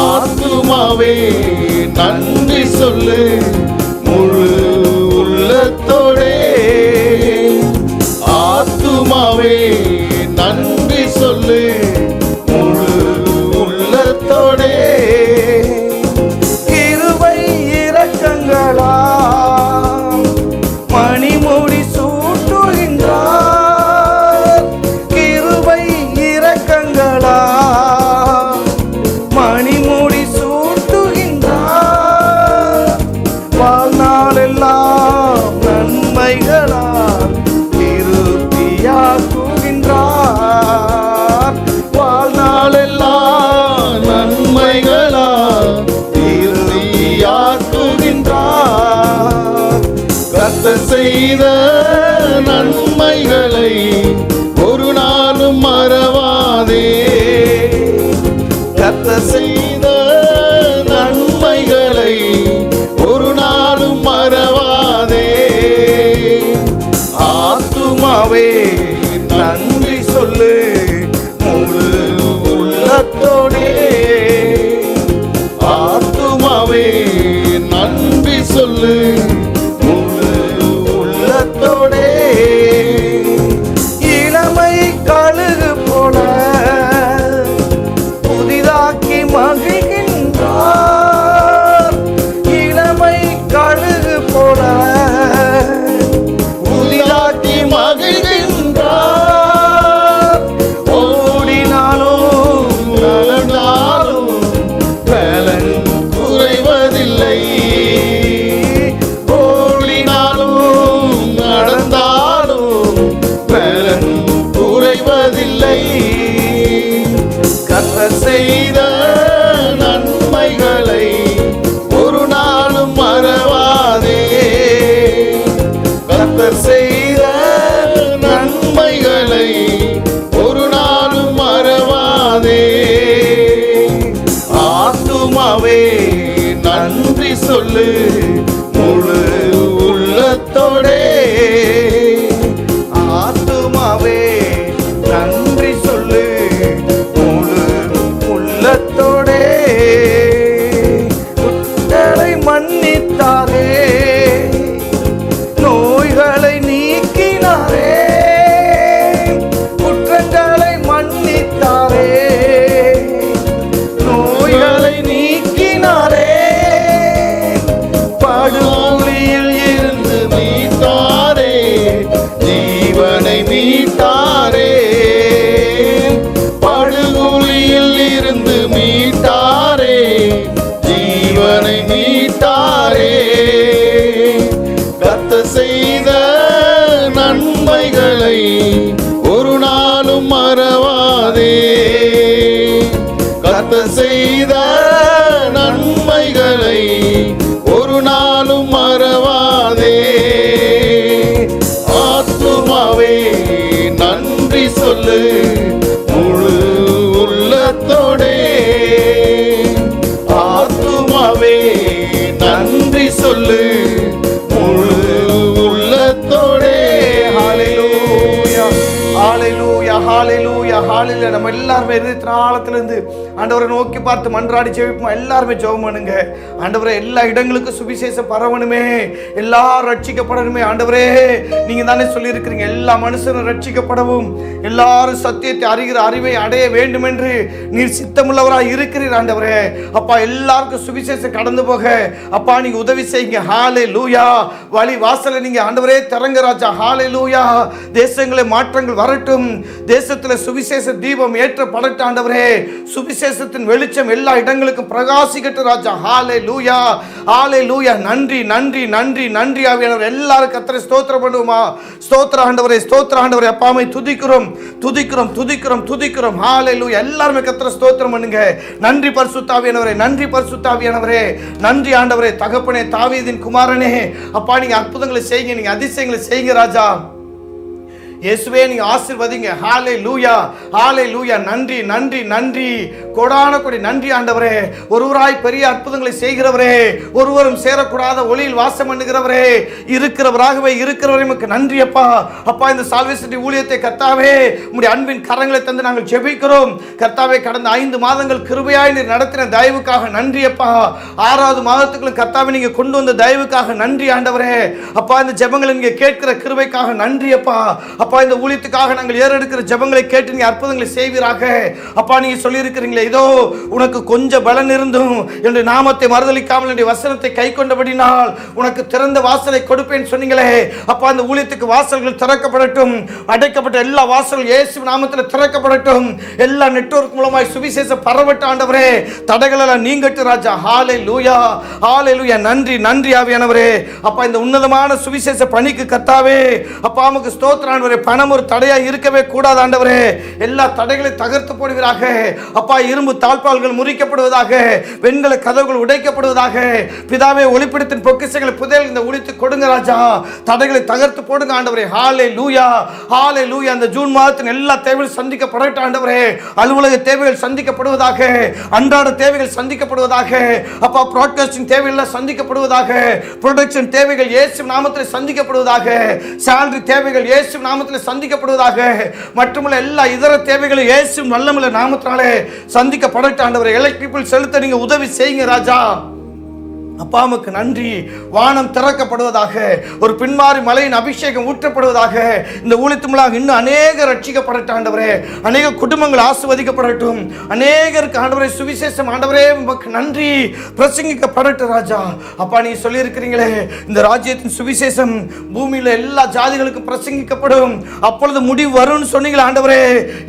ஆத்துமாவே நன்றி சொல்லு முழு உள்ளத்தோடே. ஆத்துமாவே நன்றி சொல்லு முழு உள்ளத்தோடே. கிருபை இரக்கங்களா மணிமுடி சூட்டுகின்றார். கிருபை இரக்கங்களா மணிமுடி சூட்டுகின்றார். வாழ்நாளெல்லாம் நன்மைகளா திருப்தியாக்குகின்றார். வாழ்நாளெல்லாம் நன்மைகளா திருப்தியாக்குகின்றார். கர்த்தர் செய்த நன்மைகளை ஒரு நாளும் மறவாதே. கர்த்தர் செய்த நன்மைகளை ஒரு நாளும் மறவாதே. ஆத்துமாவே நன்றி சொல்லு முழு உள்ளத்தோடே. ஆத்துமாவே நன்றி சொல்லு இளமை கழுகு போல புதிதாக்கி மகிழ்கின்றார். இளமை கழுகு போல புதிதாக்கி மகிழ்கின்றார். ஓடினாலும் நடந்தாலும் பலன் குறைவதில்லை. கர்த்தர் செய்த நன்மைகளை ஒரு நாளும் மறவாதே. கர்த்தர் செய்த நன்மைகளை ஒரு நாளும் மறவாதே. ஆத்துமாவே நன்றி சொல்லு முழு உள்ளத்தோடே. ஆத்துமாவே நன்றி சொல்லு முழு உள்ளத்தோடே. குற்றங்களை மன்னித்தாரே, நோய்களை நீக்கினாரே. குற்றங்களை மன்னித்தாரே, நோய்களை நீக்கினாரே. படுகொலியில் இருந்து மீட்டாரே, ஜீவனை மீட்டாரே. படுகொலியில் இருந்து மீட்டாரே, ஜீவனை மீட்டாரே. கர்த்தர் செய்த நன்மைகளை ஒரு நாளும் மறவாதே. கர்த்தர் செய்த நன்மைகளை ஒரு நாளும் மறவாதே. ஆத்துமாவே நன்றி சொல்லு முழு உள்ளத்தோடே. ஆத்துமாவே நன்றி சொல்லு முழு உள்ளத்தோடே. ஹல்லேலூயா ஹல்லேலூயா ஹல்லேலூயா ஹல்லேலூயா. நம்ம எல்லாருமே ஆழத்திலிருந்து ஆண்டவரை நோக்கி பார்த்து மன்றாடி ஜெபிப்போம். எல்லாருமே ஜெபம் பண்ணுங்க. ஆண்டவரே எல்லா இடங்களுக்கும் சுவிசேஷம் பரவணுமே, எல்லாரும் ரட்சிக்கப்படணுமே. ஆண்டவரே நீங்க தானே சொல்லி இருக்கிறீங்க எல்லா மனுஷனும் ரட்சிக்கப்படவும் எல்லாரும் சத்தியத்தை அறிகிற அறிவை அடைய வேண்டும் என்று நீர் சித்தமுள்ளவராக இருக்கிறீர். ஆண்டவரே அப்பா எல்லாருக்கும் சுவிசேஷம் கடந்து போக அப்பா நீங்க உதவி செய்யுங்க. ஹல்லேலூயா. வழி வாசலை நீங்க ஆண்டவரே திறங்க ராஜா. ஹல்லேலூயா. தேசங்களை மாற்றங்கள் வரட்டும், தேசத்துல சுவிசேஷ தீபம் ஏற்றப்படட்டும். ஆண்டவரே சுவிசேஷ சுவிசேஷத்தின் வெளிச்சம் எல்லா இடங்களுக்கும் பிரகாசிக்கட்டும் ராஜா. ஹல்லேலூயா, ஹல்லேலூயா. நன்றி நன்றி நன்றி நன்றி ஆவியானவர். எல்லாரும் கர்த்தரை ஸ்தோத்திரம் பண்ணுவோமா? ஸ்தோத்திர ஆண்டவரே, ஸ்தோத்திர ஆண்டவரே. அப்பாவை துதிக்கிறோம் துதிக்கிறோம் துதிக்கிறோம் துதிக்கிறோம். ஹல்லேலூயா. எல்லாரும் கர்த்தரை ஸ்தோத்திரம் பண்ணுங்க. நன்றி பரிசுத்த ஆவியானவரே, நன்றி பரிசுத்த ஆவியானவரே, நன்றி ஆண்டவரே. தகப்பனே, தாவீதின் குமாரனே, அப்பா நீங்க அற்புதங்களை செய்யுங்க, நீங்க அதிசயங்களை செய்யுங்க ராஜா. இயேசுவே நீங்க ஆசீர்வதிங்க. ஹல்லேலூயா, ஹல்லேலூயா. நன்றி நன்றி நன்றி, கோடான கோடி நன்றி ஆண்டவரே. ஒருவராய் பெரிய அற்புதங்களை செய்கிறவரே, ஒருவரும் சேரக்கூடாத ஒளியில் வாசம் பண்ணுகிறவரே, இருக்கிறவராகவே இருக்கிறவரே உமக்கு நன்றி அப்பா. அப்பா இந்த சால்வேஷன் ஊழியத்தை கர்த்தாவே உம்முடைய அன்பின் கரங்களை தந்து நாங்கள் ஜெபிக்கிறோம் கர்த்தாவே. கடந்த 5 மாதங்கள் கிருபையாய் நீர் நடத்தின தயவுக்காக நன்றி அப்பா. 6வது மாதத்துக்குள்ள கர்த்தாவே நீங்க கொண்டு வந்த தயவுக்காக நன்றி ஆண்டவரே. அப்பா இந்த ஜெபங்களை நீங்க கேட்கிற கிருபைக்காக நன்றி அப்பா. அப்பா இந்த ஊழியத்துக்காக நாங்கள் ஏறெடுக்கிற ஜெபங்களை கேட்டு நீங்க அற்புதங்களை செய்வீராக. அப்பா நீங்க சொல்லி இருக்கிறீங்களே, இதோ உனக்கு கொஞ்சம் பலன் இருந்தும் என்னுடைய நாமத்தை மறுதலிக்காமல் என்னுடைய வசனத்தை கை கொண்டபடினால் உனக்கு திறந்த வாசலை கொடுப்பேன் சொன்னீங்களே. அப்பா இந்த ஊழியத்துக்கு வாசல்கள் திறக்கப்படட்டும். அடைக்கப்பட்ட எல்லா வாசல்கள் இயேசு நாமத்தில் திறக்கப்படட்டும். எல்லா நெட்வொர்க் மூலமாய் சுவிசேஷம் பரவட்ட ஆண்டவரே. தடைகள் எல்லாம் நீங்கட்டு ராஜா. ஹல்லேலூயா, ஹல்லேலூயா. நன்றி நன்றி ஆவியானவரே. அப்பா இந்த உன்னதமான சுவிசேஷ பணிக்கு கர்த்தாவே அப்பா உமக்கு ஸ்தோத்திரம் ஆண்டவரே. பணம் ஒரு தடையா இருக்கவே கூடாது ஆண்டவரே. எல்லா தடைகளை தகர்த்து போடுவீராக அப்பா. இரும்பு தாழ்பால்கள் முறிக்கப்படுவதாக, வெண்கல கதவுகள் உடைக்கப்படுவதாக. பிதாவே ஒளிப்பிடத்தின் பொக்கிஷங்களை புதையல் இந்த ஊழியத்தை கொடுங்க ராஜா. தடைகளை தகர்த்து போடுங்க ஆண்டவரே. ஹல்லேலூயா, ஹல்லேலூயா. அந்த ஜூன் மாதத்தின் எல்லா தேவைகள் சந்திக்கப்படட்டும் ஆண்டவரே. அலுவலக தேவைகள் சந்திக்கப்படுவதாக, அன்றாட தேவைகள் சந்திக்கப்படுவதாக. அப்பா பிராட்காஸ்டிங் தேவைகள் சந்திக்கப்படுவதாக, ப்ரொடக்ஷன் தேவைகள் இயேசு நாமத்தில் சந்திக்கப்படுவதாக, சாலரி தேவைகள் இயேசு நாமத்தில் சந்திக்கப்படுவதாக. மட்டுமல்ல எல்லா இதர தேவைகளும் இயேசு வல்லமையுள்ள நாமத்தினாலே சந்திக்கப்படட்டும் ஆண்டவரே. எலக்ட்ரிபிள் செலுத்த நீங்க உதவி செய்யுங்க ராஜா. அப்பா உமக்கு நன்றி. வானம் திறக்கப்படுவதாக, ஒரு பின்மாறி மலையின் அபிஷேகம் ஊற்றப்படுவதாக. இந்த ஊழியத்து மூலம் இன்னும் அநேகர் ரட்சிக்கப்படட்டும் ஆண்டவரே. அநேக குடும்பங்கள் ஆசீர்வதிக்கப்படட்டும். அநேகருக்கு ஆண்டவரே சுவிசேஷம் ஆண்டவரே உமக்கு நன்றி பிரசங்கிக்கப்படட்டும் ராஜா. அப்பா நீ சொல்லி இருக்கிறீங்களே, இந்த ராஜ்யத்தின் சுவிசேஷம் பூமியில எல்லா ஜாதிகளுக்கும் பிரசங்கிக்கப்படும், அப்பொழுது முடிவு வரும்னு சொன்னீங்களே ஆண்டவரே.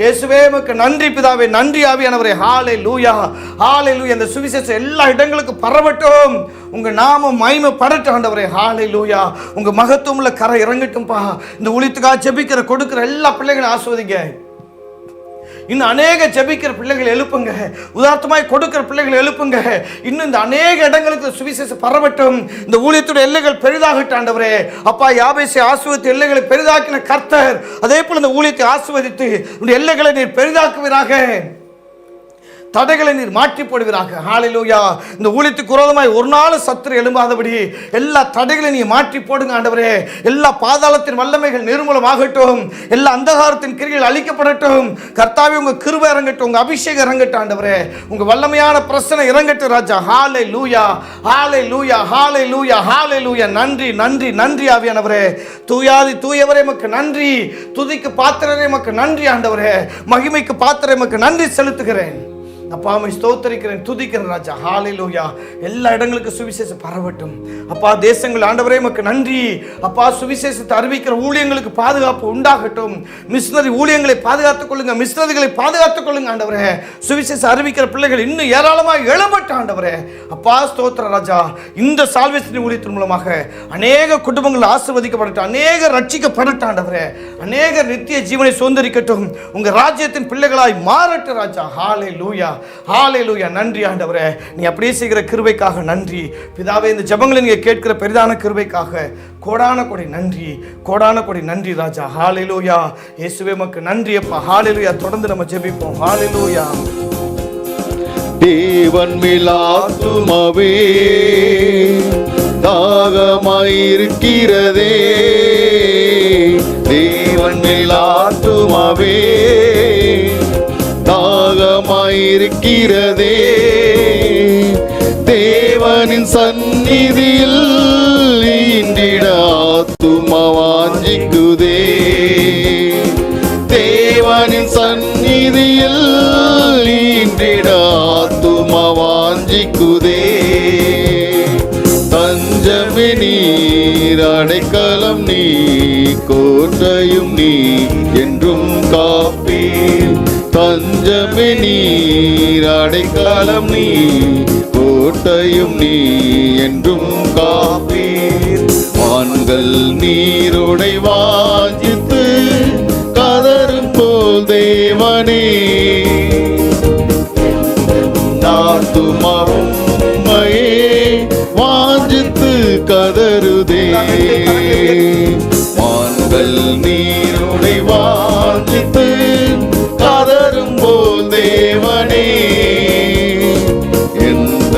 இயேசுவே உமக்கு நன்றி பிதாவே, நன்றி ஆவியானவரே. ஹல்லேலூயா, ஹல்லேலூயா. இந்த சுவிசேஷம் எல்லா இடங்களுக்கும் பரவட்டும். உங்க நாமம் மகிமைப்படட்டும் ஆண்டவரே. ஹல்லேலூயா. உங்க மகத்துவமுள்ள கரை இறங்கட்டும்பா. இந்த ஊழியத்துக்காக ஜெபிக்கிற கொடுக்கிற எல்லா பிள்ளைகளையும் ஆசீர்வதிங்க. இன்னும் அநேக ஜெபிக்கிற பிள்ளைகள் எழுப்புங்க. உதாரணமாய் கொடுக்கிற பிள்ளைகள் எழுப்புங்க. இன்னும் இந்த அநேக இடங்களுக்கு சுவிசேஷம் பரவட்டும். இந்த ஊழியத்துடைய எல்லைகள் பெரிதாகட்டும் ஆண்டவரே. அப்பா யாபேசை ஆசீர்வதித்து எல்லைகளை பெரிதாக்கின கர்த்தர், அதே போல இந்த ஊழியத்தை ஆசீர்வதித்து இந்த எல்லைகளை நீர் பெரிதாக்குவீராக. தடைகளை நீர் மாற்றி போடுவீராக. ஹல்லேலூயா. இந்த ஊழியத்துக்கு விரோதமாய் ஒரு நாள் சத்துரு எழும்பாதபடி எல்லா தடைகளை நீ மாற்றி போடுங்க ஆண்டவரே. எல்லா பாதாளத்தின் வல்லமைகள் நிர்மூலமாகட்டும். எல்லா அந்தகாரத்தின் கிரிகள் அழிக்கப்படட்டும். கர்த்தாவே உங்க கிருபை இறங்கட்டும், உங்க அபிஷேகம் இறங்கட்டும் ஆண்டவரே. உங்க வல்லமையான பிரசனை இறங்கட்டும் ராஜா. ஹல்லேலூயா, ஹல்லேலூயா, ஹல்லேலூயா, ஹல்லேலூயா. நன்றி நன்றி நன்றி ஆவியானவரே. தூயாதி தூயவரே உமக்கு நன்றி. துதிக்கு பாத்திரரே உமக்கு நன்றி ஆண்டவரே. மகிமைக்கு பாத்திரரே உமக்கு நன்றி செலுத்துகிறேன். அப்பா உம்மை ஸ்தோத்திரிக்கிறேன், துதிக்கிறேன் ராஜா. ஹல்லேலூயா. எல்லா இடங்களுக்கும் சுவிசேஷம் பரவட்டும் அப்பா. தேசங்கள் ஆண்டவரே உமக்கு நன்றி அப்பா. சுவிசேஷத்தை அறிவிக்கிற ஊழியங்களுக்கு பாதுகாப்பு உண்டாகட்டும். மிஷனரி ஊழியங்களை பாதுகாத்துக் கொள்ளுங்க, மிஷனரிகளை பாதுகாத்துக் கொள்ளுங்க ஆண்டவரே. சுவிசேஷம் அறிவிக்கிற பிள்ளைகள் இன்னும் ஏராளமாக எழும்பட்டும் ஆண்டவரே. அப்பா ஸ்தோத்திர ராஜா. இந்த சால்வேஷன் ஊழியத்தின் மூலமாக அநேக குடும்பங்கள் ஆசீர்வதிக்கப்படட்டும், அநேக ரட்சிக்கப்படட்டும் ஆண்டவரே. அநேக நித்திய ஜீவனை சுதந்தரிக்கட்டும், உங்க ராஜ்யத்தின் பிள்ளைகளாய் மாறட்டும் ராஜா. ஹல்லேலூயா, ஹல்லேலூயா. நன்றி ஆண்டவரே. நீ அப்படியே செய்கிற கிருபைக்காக நன்றி பிதாவே. இந்த ஜெபங்களை நீங்க கேட்கிற பெரிதான கிருபைக்காக கோடான கோடி நன்றி, கோடான கோடி நன்றி ராஜா. ஹல்லேலூயா. இயேசுவே உமக்கு நன்றி அப்பா. ஹல்லேலூயா. தொடர்ந்து நம்ம ஜெபிப்போம். ஹல்லேலூயா. தேவன் மிலாத்துமவே தாகமாயிருக்கிறதே, தேவன் மிலாத்துமவே தாகமாயிருக்கிறதே. தேவனின் சந்நிதியில் இன்றிட ஆத்துமா வாஞ்சிக்குதே, தேவனின் சந்நிதியில் இன்றிட ஆத்துமா வாஞ்சிக்குதே. தஞ்சமே நீர், அடைக்கலம் நீ, கோட்டையும் நீ, என்றும் காப்பீர். தஞ்சமே நீர், அடைக்கலம் நீ, கோட்டையும் நீ, என்றும் காப்பீர். வான்கள் நீரோடை வாஞ்சித்து கதரும் போல் தேவனே, ஆத்துமாவும் உம்மையே வாஞ்சித்து கதறுதே. வான்கள் நீரோடை வாஞ்சித்து கதரும் போல் தேவனே, எந்த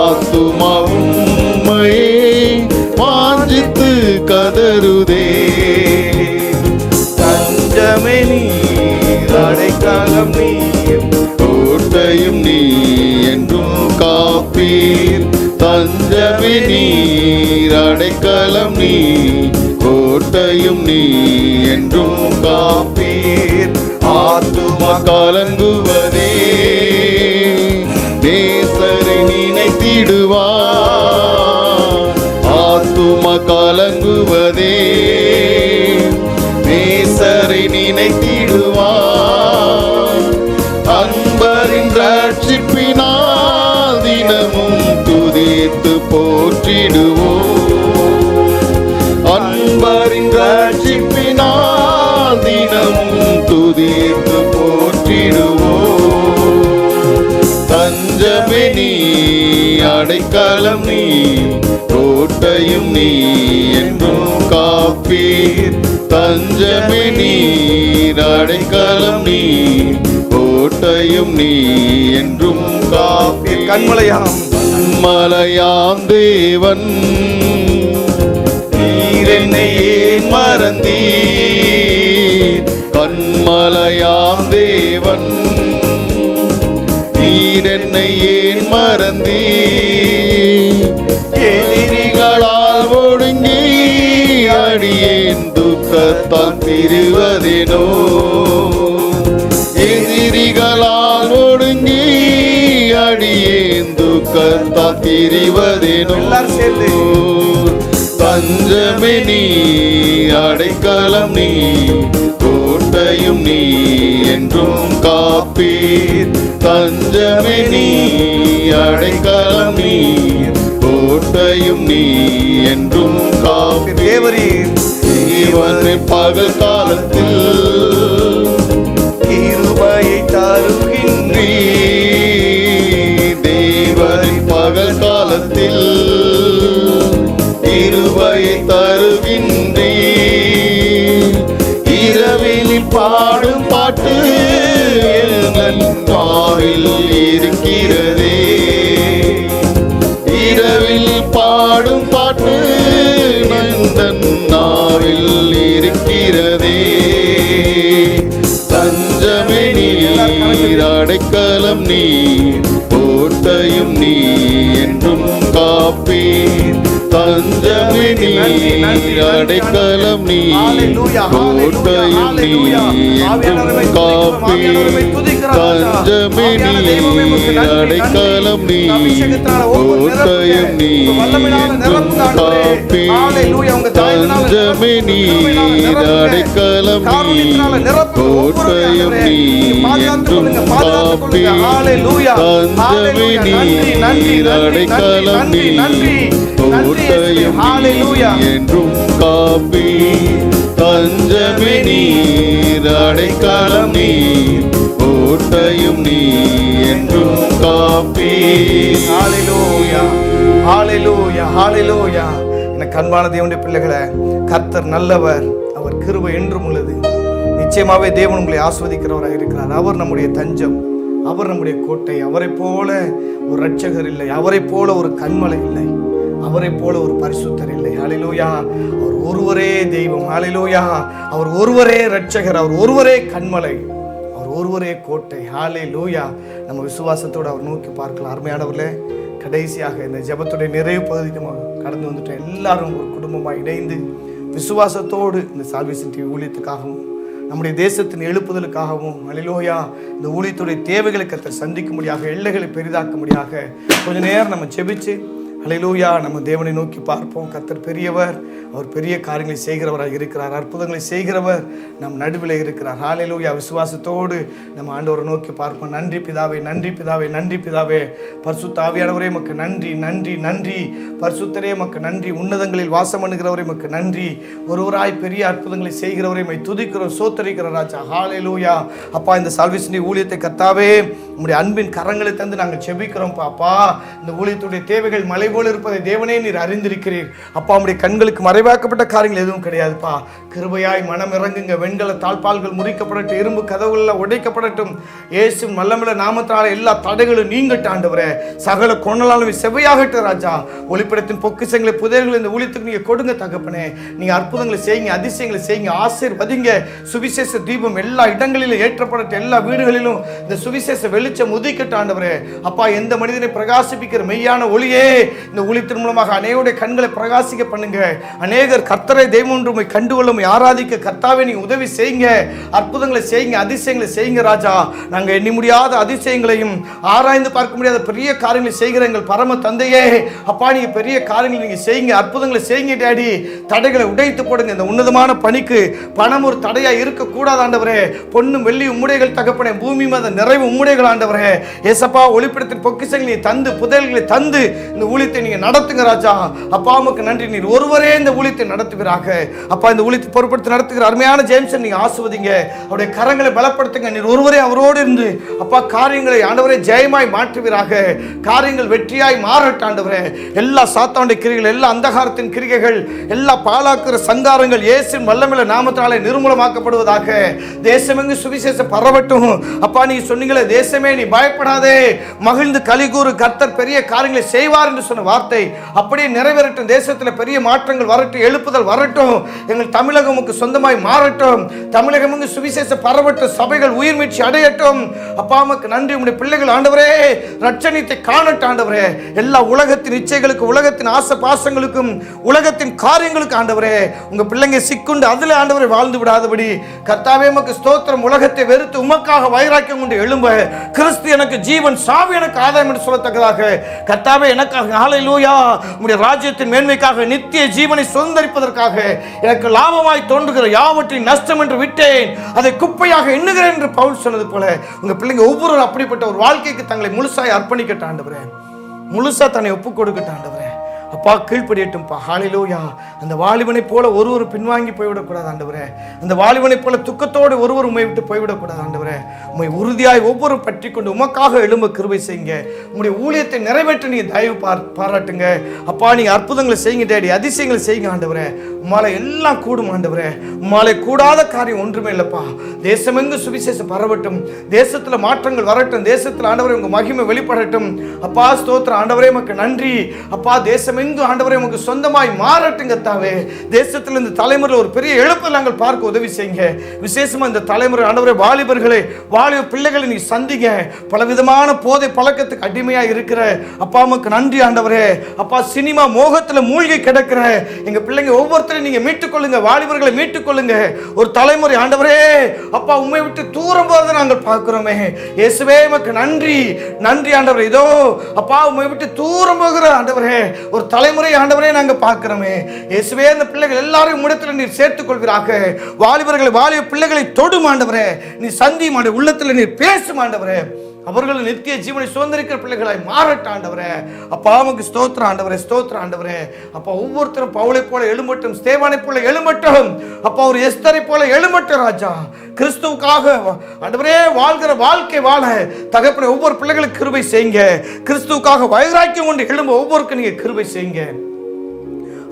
ஆத்துமாவும் உம்மையே வாஞ்சித்து கதறுதே. தஞ்சமே நீர், அடைக்கலம் நீர், கோட்டையும் நீ, என்றும் காப்பீர். தஞ்சமே நீர், அடைக்கலம் நீ, கோட்டையும் நீ, என்றும் காப்பீர். ஆத்துமா கலங்குவதே, நேசரை நினைத்திடுவார். ஆத்துமா கலங்குவதே, நேசரை நினைத்திடுவார். அன்பரின் ரட்சிப்பினால் தினமும் துதித்து போற்றிடுவோம். அன்பரின் ரட்சிப்பினால் தினமும் துதித்து போற்றிடுவோம். தஞ்சமே நீ, அடைக்கலம் நீ, கோட்டையும் நீ, என்றும் காப்பீர். தஞ்சமே நீர், அடைக்கலம் நீ, கோட்டையும் நீ, என்றும் காப்பீர். கண்மலையாம் கண்மலையாம் தேவன், நீர் என்னை ஏன் மறந்தீர்? கண்மலையாம் தேவன், நீர் என்னை ஏன் மறந்தீர்? எதிரிகளால் ஒடுங்கி அடியேன் துக்கத்தால் திரிவதேனோ? எதிரிகளால் ஒடுங்கி அடியேன் துக்கத்தால் திரிவதேனோ? தஞ்சமே நீ, அடைக்கலம் நீ, கோட்டையும் நீ, என்றும் காப்பீர். தஞ்சமே நீ, அடைக்கலம் நீ, கோட்டையும் நீ, என்றும் காப்பீர். தேவனின் பகல் காலத்தில் கிருபையை தருகின்றீர். தேவனின் பகல் காலத்தில் கிருபையை தருகின்றீர். இரவினில் பாடும் பாட்டு என் நாவில் இருக்கிறதே. இரவில் பாடும் பாட்டு நந்தன் நாவில் இருக்கிறதே. தஞ்சமே நீர், அடைக்கலம் நீ, கோட்டையும் நீ, என்றும் காப்பீர். தஞ்சமே நீர், அடைக்கலம் நீ, கோட்டையும் நீ, என்றும் காப்பீர். தஞ்சமே நீர், அடைக்கலம் நீ, கோட்டையும் நீ, என்றும் காப்பீர். தஞ்சமே நீர், அடைக்கலம் நீ, கோட்டையும் நீ, என்றும் காப்பீர். தஞ்சமே நீர், அடைக்கலம் நீ, கோட்டையும் என்றும் காப்பீர். தஞ்சமே நீர், அடைக்கலம் நீ, கோட்டையும் நீ, என்றும் காப்பீர். ஹல்லேலூயா, ஹல்லேலூயா, ஹல்லேலூயா. எனக்கு அன்பான தேவனுடைய பிள்ளைகளே, கர்த்தர் நல்லவர், அவர் கிருபை என்றும் உள்ளது. நிச்சயமாவே தேவன் உங்களை ஆஸ்வதிக்கிறவராக இருக்கிறார். அவர் நம்முடைய தஞ்சம், அவர் நம்முடைய கோட்டை. அவரை போல ஒரு இரட்சகர் இல்லை, அவரை போல ஒரு கன்மலை இல்லை, அவரை போல ஒரு பரிசுத்தர் இல்லை. ஹல்லேலூயா. அவர் ஒருவரே தெய்வம். ஹல்லேலூயா. அவர் ஒருவரே இரட்சகர், அவர் ஒருவரே கன்மலை, அவர் ஒருவரே கோட்டை. ஹல்லேலூயா. நம்ம விசுவாசத்தோடு அவர் நோக்கி பார்க்கலாம். அருமையானவர்களே, கடைசியாக இந்த ஜெபத்துடைய நிறைவு பகுதிக்கு நம்ம கடந்து வந்துட்டோம். எல்லாரும் ஒரு குடும்பமாக இணைந்து விசுவாசத்தோடு இந்த சால்வேஷன் டிவி ஊழியத்துக்காகவும் நம்முடைய தேசத்தின் எழுப்புதலுக்காகவும் ஹல்லேலூயா இந்த ஊழியத்துடைய தேவைகளை கர்த்தர் சந்திக்கும்படியாக, எல்லைகளை பெரிதாக்கும்படியாக கொஞ்ச நேரம் நம்ம ஜெபிச்சு அல்லேலூயா. நம்ம தேவனை நோக்கி பார்ப்போம். கர்த்தர் பெரியவர், அவர் பெரிய காரியங்களை செய்கிறவராக இருக்கிறார், அற்புதங்களை செய்கிறவர் நம் நடுவில் இருக்கிறார். ஹல்லேலூயா. விசுவாசத்தோடு நம்ம ஆண்டவரை நோக்கி பார்ப்போம். நன்றி பிதாவே, நன்றி பிதாவே, நன்றி பிதாவே. பரிசுத்த ஆவியானவரே உமக்கு நன்றி, நன்றி, நன்றி. பரிசுத்தரே உமக்கு நன்றி. உன்னதங்களில் வாசம் பண்ணுகிறவரே உமக்கு நன்றி. ஒருவராய் பெரிய அற்புதங்களை செய்கிறவரே உம்மை துதிக்கிறோம், சோத்தரிக்கிறோம் ராஜா. ஹல்லேலூயா. அப்பா, இந்த சால்வேஷன் ஊழியத்தை கர்த்தாவே உம்முடைய அன்பின் கரங்களை தந்து நாங்கள் செபிக்கிறோம். பாப்பா, இந்த ஊழியத்துடைய தேவைகள் மலை போல இருப்பதை தேவனே நீர் அறிந்திருக்கிறீர். அப்பா, உம்முடைய கண்களுக்கு மறைவாக்கப்பட்ட காரியங்கள் எதுவும் கிடையாதுப்பா. கிருபையாய் மனம் இறங்குங்க. வெண்கல தாழ்பால்கள் முறிக்கப்படட்டும், இரும்பு கதவுகள் உடைக்கப்படட்டும். இயேசுவின் வல்லமையுள்ள நாமத்தால் எல்லா தடைகளும் நீங்கட்டும் ஆண்டவரே. சகல கொணலாலும் செவையாகட்டும் ராஜா. ஒளிப்படத்தின் பொக்கிஷங்களை புதையல்களை இந்த ஊழியத்துக்கு நீங்க கொடுங்க தகப்பனே. நீங்க அற்புதங்களை செய்யுங்க, அதிசயங்களை செய்யுங்க, ஆசீர்வதிங்க. சுவிசேஷ தீபம் எல்லா இடங்களிலும் ஏற்றப்படட்டும், எல்லா வீடுகளிலும் இந்த சுவிசேஷ வெளிச்சம் உதிக்கட்டும் ஆண்டவரே. அப்பா, எந்த மனிதனை பிரகாசிப்பிக்கிற மெய்யான ஒளியே இந்த ஊழியத்தின் மூலமாக அநேகருடைய கண்களை பிரகாசிக்க பண்ணுங்க. அநேகர் கர்த்தரை தெய்வம் ஒன்றுமை கண்டுகொள்ளும் ஆராதிக்க கர்த்தாவே நீங்க உதவி செய்யுங்க. அற்புதங்களை செய்யுங்க, அதிசயங்களை செய்யுங்க ராஜா. நாங்க எண்ணி முடியாத அதிசயங்களையும் ஆராய்ந்து பார்க்க முடியாத பெரிய காரியங்களை செய்கிற எங்கள் பரம தந்தையே, அப்பா, நீங்க பெரிய காரியங்களை நீங்க செய்யுங்க, அற்புதங்களை செய்யுங்க டாடி. தடைகளை உடைத்து போடுங்க. இந்த உன்னதமான பணிக்கு பணம் ஒரு தடையா இருக்கக்கூடாது ஆண்டவரே. பொன்னும் வெள்ளி உம்முடைகள் தகப்பனே, பூமி மத நிறைவு உம்முடைகள் ஆண்டவரே. ஏசப்பா, ஒளிப்படத்தின் பொக்கிஷங்களை தந்து புதையல்களை தந்து இந்த ஊழியத்தை நீங்க நடத்துங்க ராஜா. அப்பா, உமக்கு நன்றி. நீர் ஒருவரே இந்த ஊழியத்தை நடத்துவீராக. அப்பா, இந்த ஊழியத்தை பொறுப்படுத்தி நடத்துகிற அருமையான ஜேம்சன் நீங்க ஆசீர்வதிங்க. அவருடைய கரங்களை பலப்படுத்துங்க. நீர் ஒருவரே அவரோடு இருந்து அப்பா காரியங்களை ஆண்டவரே ஜெயமாய் மாற்றுவீராக. காரியங்கள் வெற்றியாய் மாறட்டும் ஆண்டவரே. எல்லா சாத்தானுடைய கிரிகள், எல்லா அந்தகாரத்தின் கிரிகைகள், எல்லா பாலாக்குற சங்காரங்கள் இயேசுவின் வல்லமையுள்ள நாமத்தினாலே நிர்மூலமாக்கப்படுவதாக. தேசமெங்கு சுவிசேஷம் பரவட்டும். அப்பா, நீ சொன்னீங்களே, தேசமே நீ பயப்படாதே, மகிழ்ந்து கலிகூறு, கர்த்தர் பெரிய காரியங்களை செய்வார் என்று சொன்ன வார்த்தை அப்படியே நிறைவேறட்டும். தேசத்தில் பெரிய மாற்றங்கள் வரட்டும், எழுப்புதல் வரட்டும். எங்கள் தமிழகமுக்கு சொந்தமாய் மாறட்டும். தமிழகமுக்கு சுவிசேஷம் பரவட்டும், சபைகள் உயிர் மீட்சி அடையட்டும். அப்பா, உமக்கு நன்றி. உம்முடைய பிள்ளைகள் ஆண்டவரே ரட்சணியத்தை காணட்டும் ஆண்டவரே. எல்லா உலகத்தின் இச்சைகளுக்கு, உலகத்தின் ஆசை பாசங்களுக்கும், உலகத்தின் காரியங்களுக்கு ஆண்டவரே உங்க பிள்ளைங்க சிக்குண்டு அதில் ஆண்டவரை வாழ்ந்து விடாதபடி கர்த்தாவே உமக்கு ஸ்தோத்திரம். உலகத்தை வெறுத்து உமக்காக வைராக்கியம் கொண்டு எழும்ப, கிறிஸ்து எனக்கு ஜீவன், சாவி எனக்கு ஆதாயம் என்று சொல்லத்தக்கதாக கர்த்தாவே எனக்காக ஹல்லேலூயா உம்முடைய ராஜ்யத்தின் மேன்மைக்காக, நித்திய ஜீவனை சுதந்தரிப்பதற்காக எனக்கு லாபமாய் தோன்றுகிற யாவற்றையும் நஷ்டம் என்று விட்டேன், அதை குப்பையாக எண்ணுகிறேன் என்று பவுல் சொன்னது போல உங்க பிள்ளைங்க ஒவ்வொருவரும் அப்படிப்பட்ட ஒரு வாழ்க்கைக்கு தங்களை முழுசாய் அர்ப்பணிக்கட்டும் ஆண்டவரே. முழுசா தன்னை ஒப்புக் கொடுக்கட்டும் ஆண்டவரே. அப்பா, கீழ்ப்படியட்டும்பா. ஹல்லேலூயா. அந்த வாலிபனை போல ஒருவர் பின்வாங்கி போய்விடக்கூடாது ஆண்டவரே. அந்த வாலிபனை போல துக்கத்தோடு ஒருவர் உம்மை விட்டு போய்விடக்கூடாது ஆண்டவரே. உம்மை உறுதியாய் ஒவ்வொரு பற்றி கொண்டு உமக்காக எழும்ப கிருபை செய்யுங்க. உங்களுடைய ஊழியத்தை நிறைவேற்ற நீங்க தயவு பாராட்டுங்க. அப்பா, நீங்க அற்புதங்களை செய்யுங்க டேடி, அதிசயங்களை செய்யுங்க ஆண்டவரே. உம்மால எல்லாம் கூடும் ஆண்டவரே. உம்மால கூடாத காரியம் ஒன்றுமே இல்லப்பா. தேசமெங்கு சுவிசேஷம் பரவட்டும், தேசத்துல மாற்றங்கள் வரட்டும், தேசத்துல ஆண்டவரே உங்க மகிமை வெளிப்படட்டும். அப்பா, ஸ்தோத்திரம் ஆண்டவரே, உமக்கு நன்றி. அப்பா, தேசமெங்கு ஆண்டவரே உமக்கு சொந்தமாய் மாறட்டும் கர்த்தாவே. தேசத்துல இந்த தலைமுறையில் ஒரு பெரிய எழுப்பை நாங்கள் பார்க்க உதவி செய்யுங்க. விசேஷமா இந்த தலைமுறை ஆண்டவரே வாலிபர்களே, வாலிப பிள்ளைகளை நீ சந்திங்க. பலவிதமான போதை பழக்கத்துக்கு அடிமையா இருக்கிற அப்பா உமக்கு நன்றி ஆண்டவரே. அப்பா, சினிமா மோகத்துல மூழ்கி கிடக்கிற எங்க பிள்ளைங்க ஒவ்வொருத்தரையும் நீங்க மீட்டுக் கொள்ளுங்க. வாலிபர்களை மீட்டுக் கொள்ளுங்க. ஒரு தலைமுறை ஆண்டவரே அப்பா உம்மை விட்டு தூரம் போறதை நாங்கள் பார்க்கிறோமே. இயேசுவே உமக்கு நன்றி, நன்றி ஆண்டவரே. இதோ அப்பா உம்மை விட்டு தூரம் போகிற ஆண்டவரே ஒரு தலைமுறை ஆண்டவரே நாங்க பார்க்கிறோமே. இயேசுவே, அந்த பிள்ளைகள் எல்லாரையும் உம்மிடத்தில் நீர் சேர்த்துக் கொள்வீராக. வாலிபர்களை, வாலிப பிள்ளைகளை தொடும் ஆண்டவரே. நீ சந்தி மாண்ட உள்ளத்தில் நீர் பேசும் ஆண்டவரே. அவர்கள் நித்திய ஜீவனை சுதந்திரிக்கிற பிள்ளைகளாய் மாறட்டும் ஆண்டவரே. அப்பா, உமக்கு ஸ்தோத்திரம் ஆண்டவரே, ஸ்தோத்திரம் ஆண்டவரே. அப்பா, ஒவ்வொருத்தரும் பவுலை போல எழும்பட்டும், ஸ்தேவானை போல எழும்பட்டும். அப்பா, ஒரு எஸ்தரை போல எழும்பட்டும் ராஜா. கிறிஸ்துவுக்காக ஆண்டவரே வாழ்கிற வாழ்க்கை வாழ தகப்பனே ஒவ்வொரு பிள்ளைகளுக்கு கிருபை செய்யுங்க. கிறிஸ்துவுக்காக வைராக்கியம் கொண்டு எழும்ப ஒவ்வொருக்கும் நீங்க கிருபை செய்யுங்க.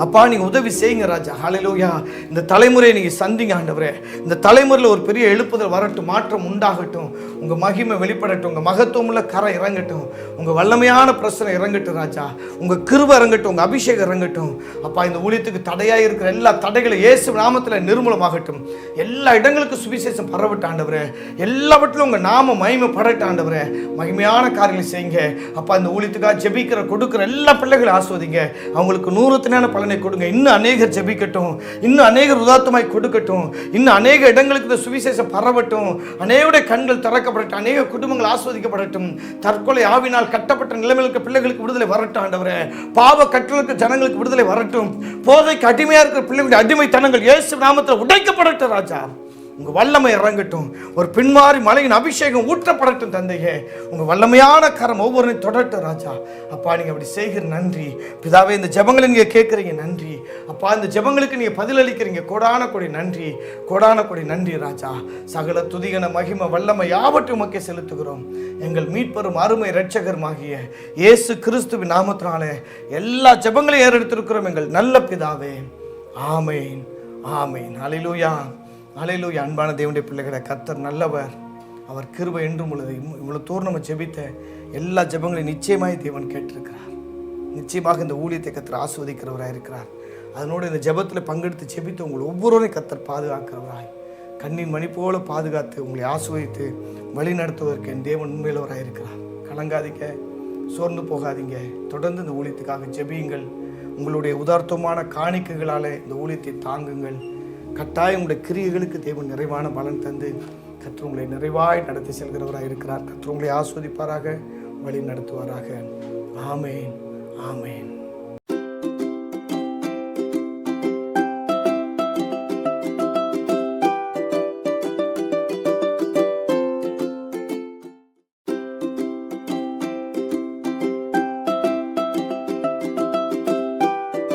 அப்பா, நீங்க உதவி செய்யுங்க ராஜா. ஹல்லேலூயா. இந்த தலைமுறையை நீங்க சந்திங்க ஆண்டவரே. இந்த தலைமுறையில் ஒரு பெரிய எழுப்புதல் வரட்டும், மாற்றம் உண்டாகட்டும், உங்க மகிமை வெளிப்படட்டும், உங்க மகத்துவம் உள்ள கரை இறங்கட்டும், உங்க வல்லமையான பிரச்சனை இறங்கட்டும் ராஜா. உங்க கிருபை இறங்கட்டும், உங்க அபிஷேகம் இறங்கட்டும். அப்பா, இந்த ஊழியத்துக்கு தடையாக இருக்கிற எல்லா தடைகளை இயேசு நாமத்தில் நிர்மூலமாகட்டும். எல்லா இடங்களுக்கும் சுவிசேஷம் பரவட்டும் ஆண்டவரே. எல்லாவற்றிலும் உங்க நாம மகிமை படட்டும் ஆண்டவரே. மகிமையான காரியங்களை செய்யுங்க. அப்பா, இந்த ஊழியத்துக்காக ஜெபிக்கிற கொடுக்கிற எல்லா பிள்ளைகளும் ஆஸ்வதிங்க. அவங்களுக்கு 100 பல பலனை கொடுங்க. இன்னும் அநேகர் ஜெபிக்கட்டும், இன்னும் அநேகர் உதார்த்தமாய் கொடுக்கட்டும், இன்னும் அநேக இடங்களுக்கு இந்த சுவிசேஷம் பரவட்டும், அநேகருடைய கண்கள் திறக்கப்படட்டும், அநேக குடும்பங்கள் ஆஸ்வதிக்கப்படட்டும், தற்கொலை ஆவினால் கட்டப்பட்ட நிலைமைகளுக்கு பிள்ளைகளுக்கு விடுதலை வரட்டும் ஆண்டவரே, பாவ கட்டளுக்கு ஜனங்களுக்கு விடுதலை வரட்டும், போதைக்கு அடிமையா இருக்கிற பிள்ளைகளுடைய அடிமைத்தனங்கள் இயேசு நாமத்தில் உடைக்கப்படட்டும் ராஜா. உங்க வல்லமை இறங்கட்டும், ஒரு பின்மாறி மலையின் அபிஷேகம் ஊற்றப்படட்டும் தந்தையே. உங்க வல்லமையான கரம் ஒவ்வொருவரையும் தொடரட்டும் ராஜா. அப்பா நீங்க அப்படி செய்கிற நன்றி பிதாவே. இந்த ஜெபங்களை நீங்க கேட்குறீங்க, நன்றி அப்பா. இந்த ஜெபங்களுக்கு நீங்க பதிலளிக்கிறீங்க, கோடான கோடி நன்றி, கோடான கோடி நன்றி ராஜா. சகல துதிகன மகிமை வல்லமை யாவற்றையும் உமக்கே செலுத்துகிறோம். எங்கள் மீட்பெரும் அருமை இரட்சகருமாகிய இயேசு கிறிஸ்துவின் நாமத்தினாலே எல்லா ஜெபங்களையும் ஏறெடுத்திருக்கிறோம் எங்கள் நல்ல பிதாவே. ஆமேன், ஆமேன். ஹல்லேலூயா, ஹல்லேலூயா. அன்பான தேவனுடைய பிள்ளைகளை, கர்த்தர் நல்லவர், அவர் கிருபை என்றும் உள்ளது. இவ்வளவு தூரம் நம்ம ஜெபித்த எல்லா ஜெபங்களையும் நிச்சயமாய் தேவன் கேட்டிருக்கிறார். நிச்சயமாக இந்த ஊழியத்தை கர்த்தர் ஆஸ்வதிக்கிறவராக இருக்கிறார். அதனோடு இந்த ஜெபத்தில் பங்கெடுத்து ஜெபித்து உங்களை ஒவ்வொருவரையும் கர்த்தர் பாதுகாக்கிறவராய், கண்ணின் மணி போல பாதுகாத்து உங்களை ஆஸ்வதித்து வழி நடத்துவதற்கு என் தேவன் உண்மையிலவராக இருக்கிறார். கலங்காதீங்க, சோர்ந்து போகாதீங்க, தொடர்ந்து இந்த ஊழியத்துக்காக ஜெபியுங்கள். உங்களுடைய உதார்த்தமான காணிக்கைகளாலே இந்த ஊழியத்தை தாங்குங்கள். கட்டாயம் உங்களுடைய கிரியைகளுக்கு தேவன் நிறைவான பலன் தந்து கர்த்தர் உங்களை நிறைவாய் நடத்தி செல்கிறவராக இருக்கிறார். கர்த்தர் உங்களை ஆஸ்வதிப்பாராக, வழி நடத்துவாராக. ஆமேன், ஆமேன்.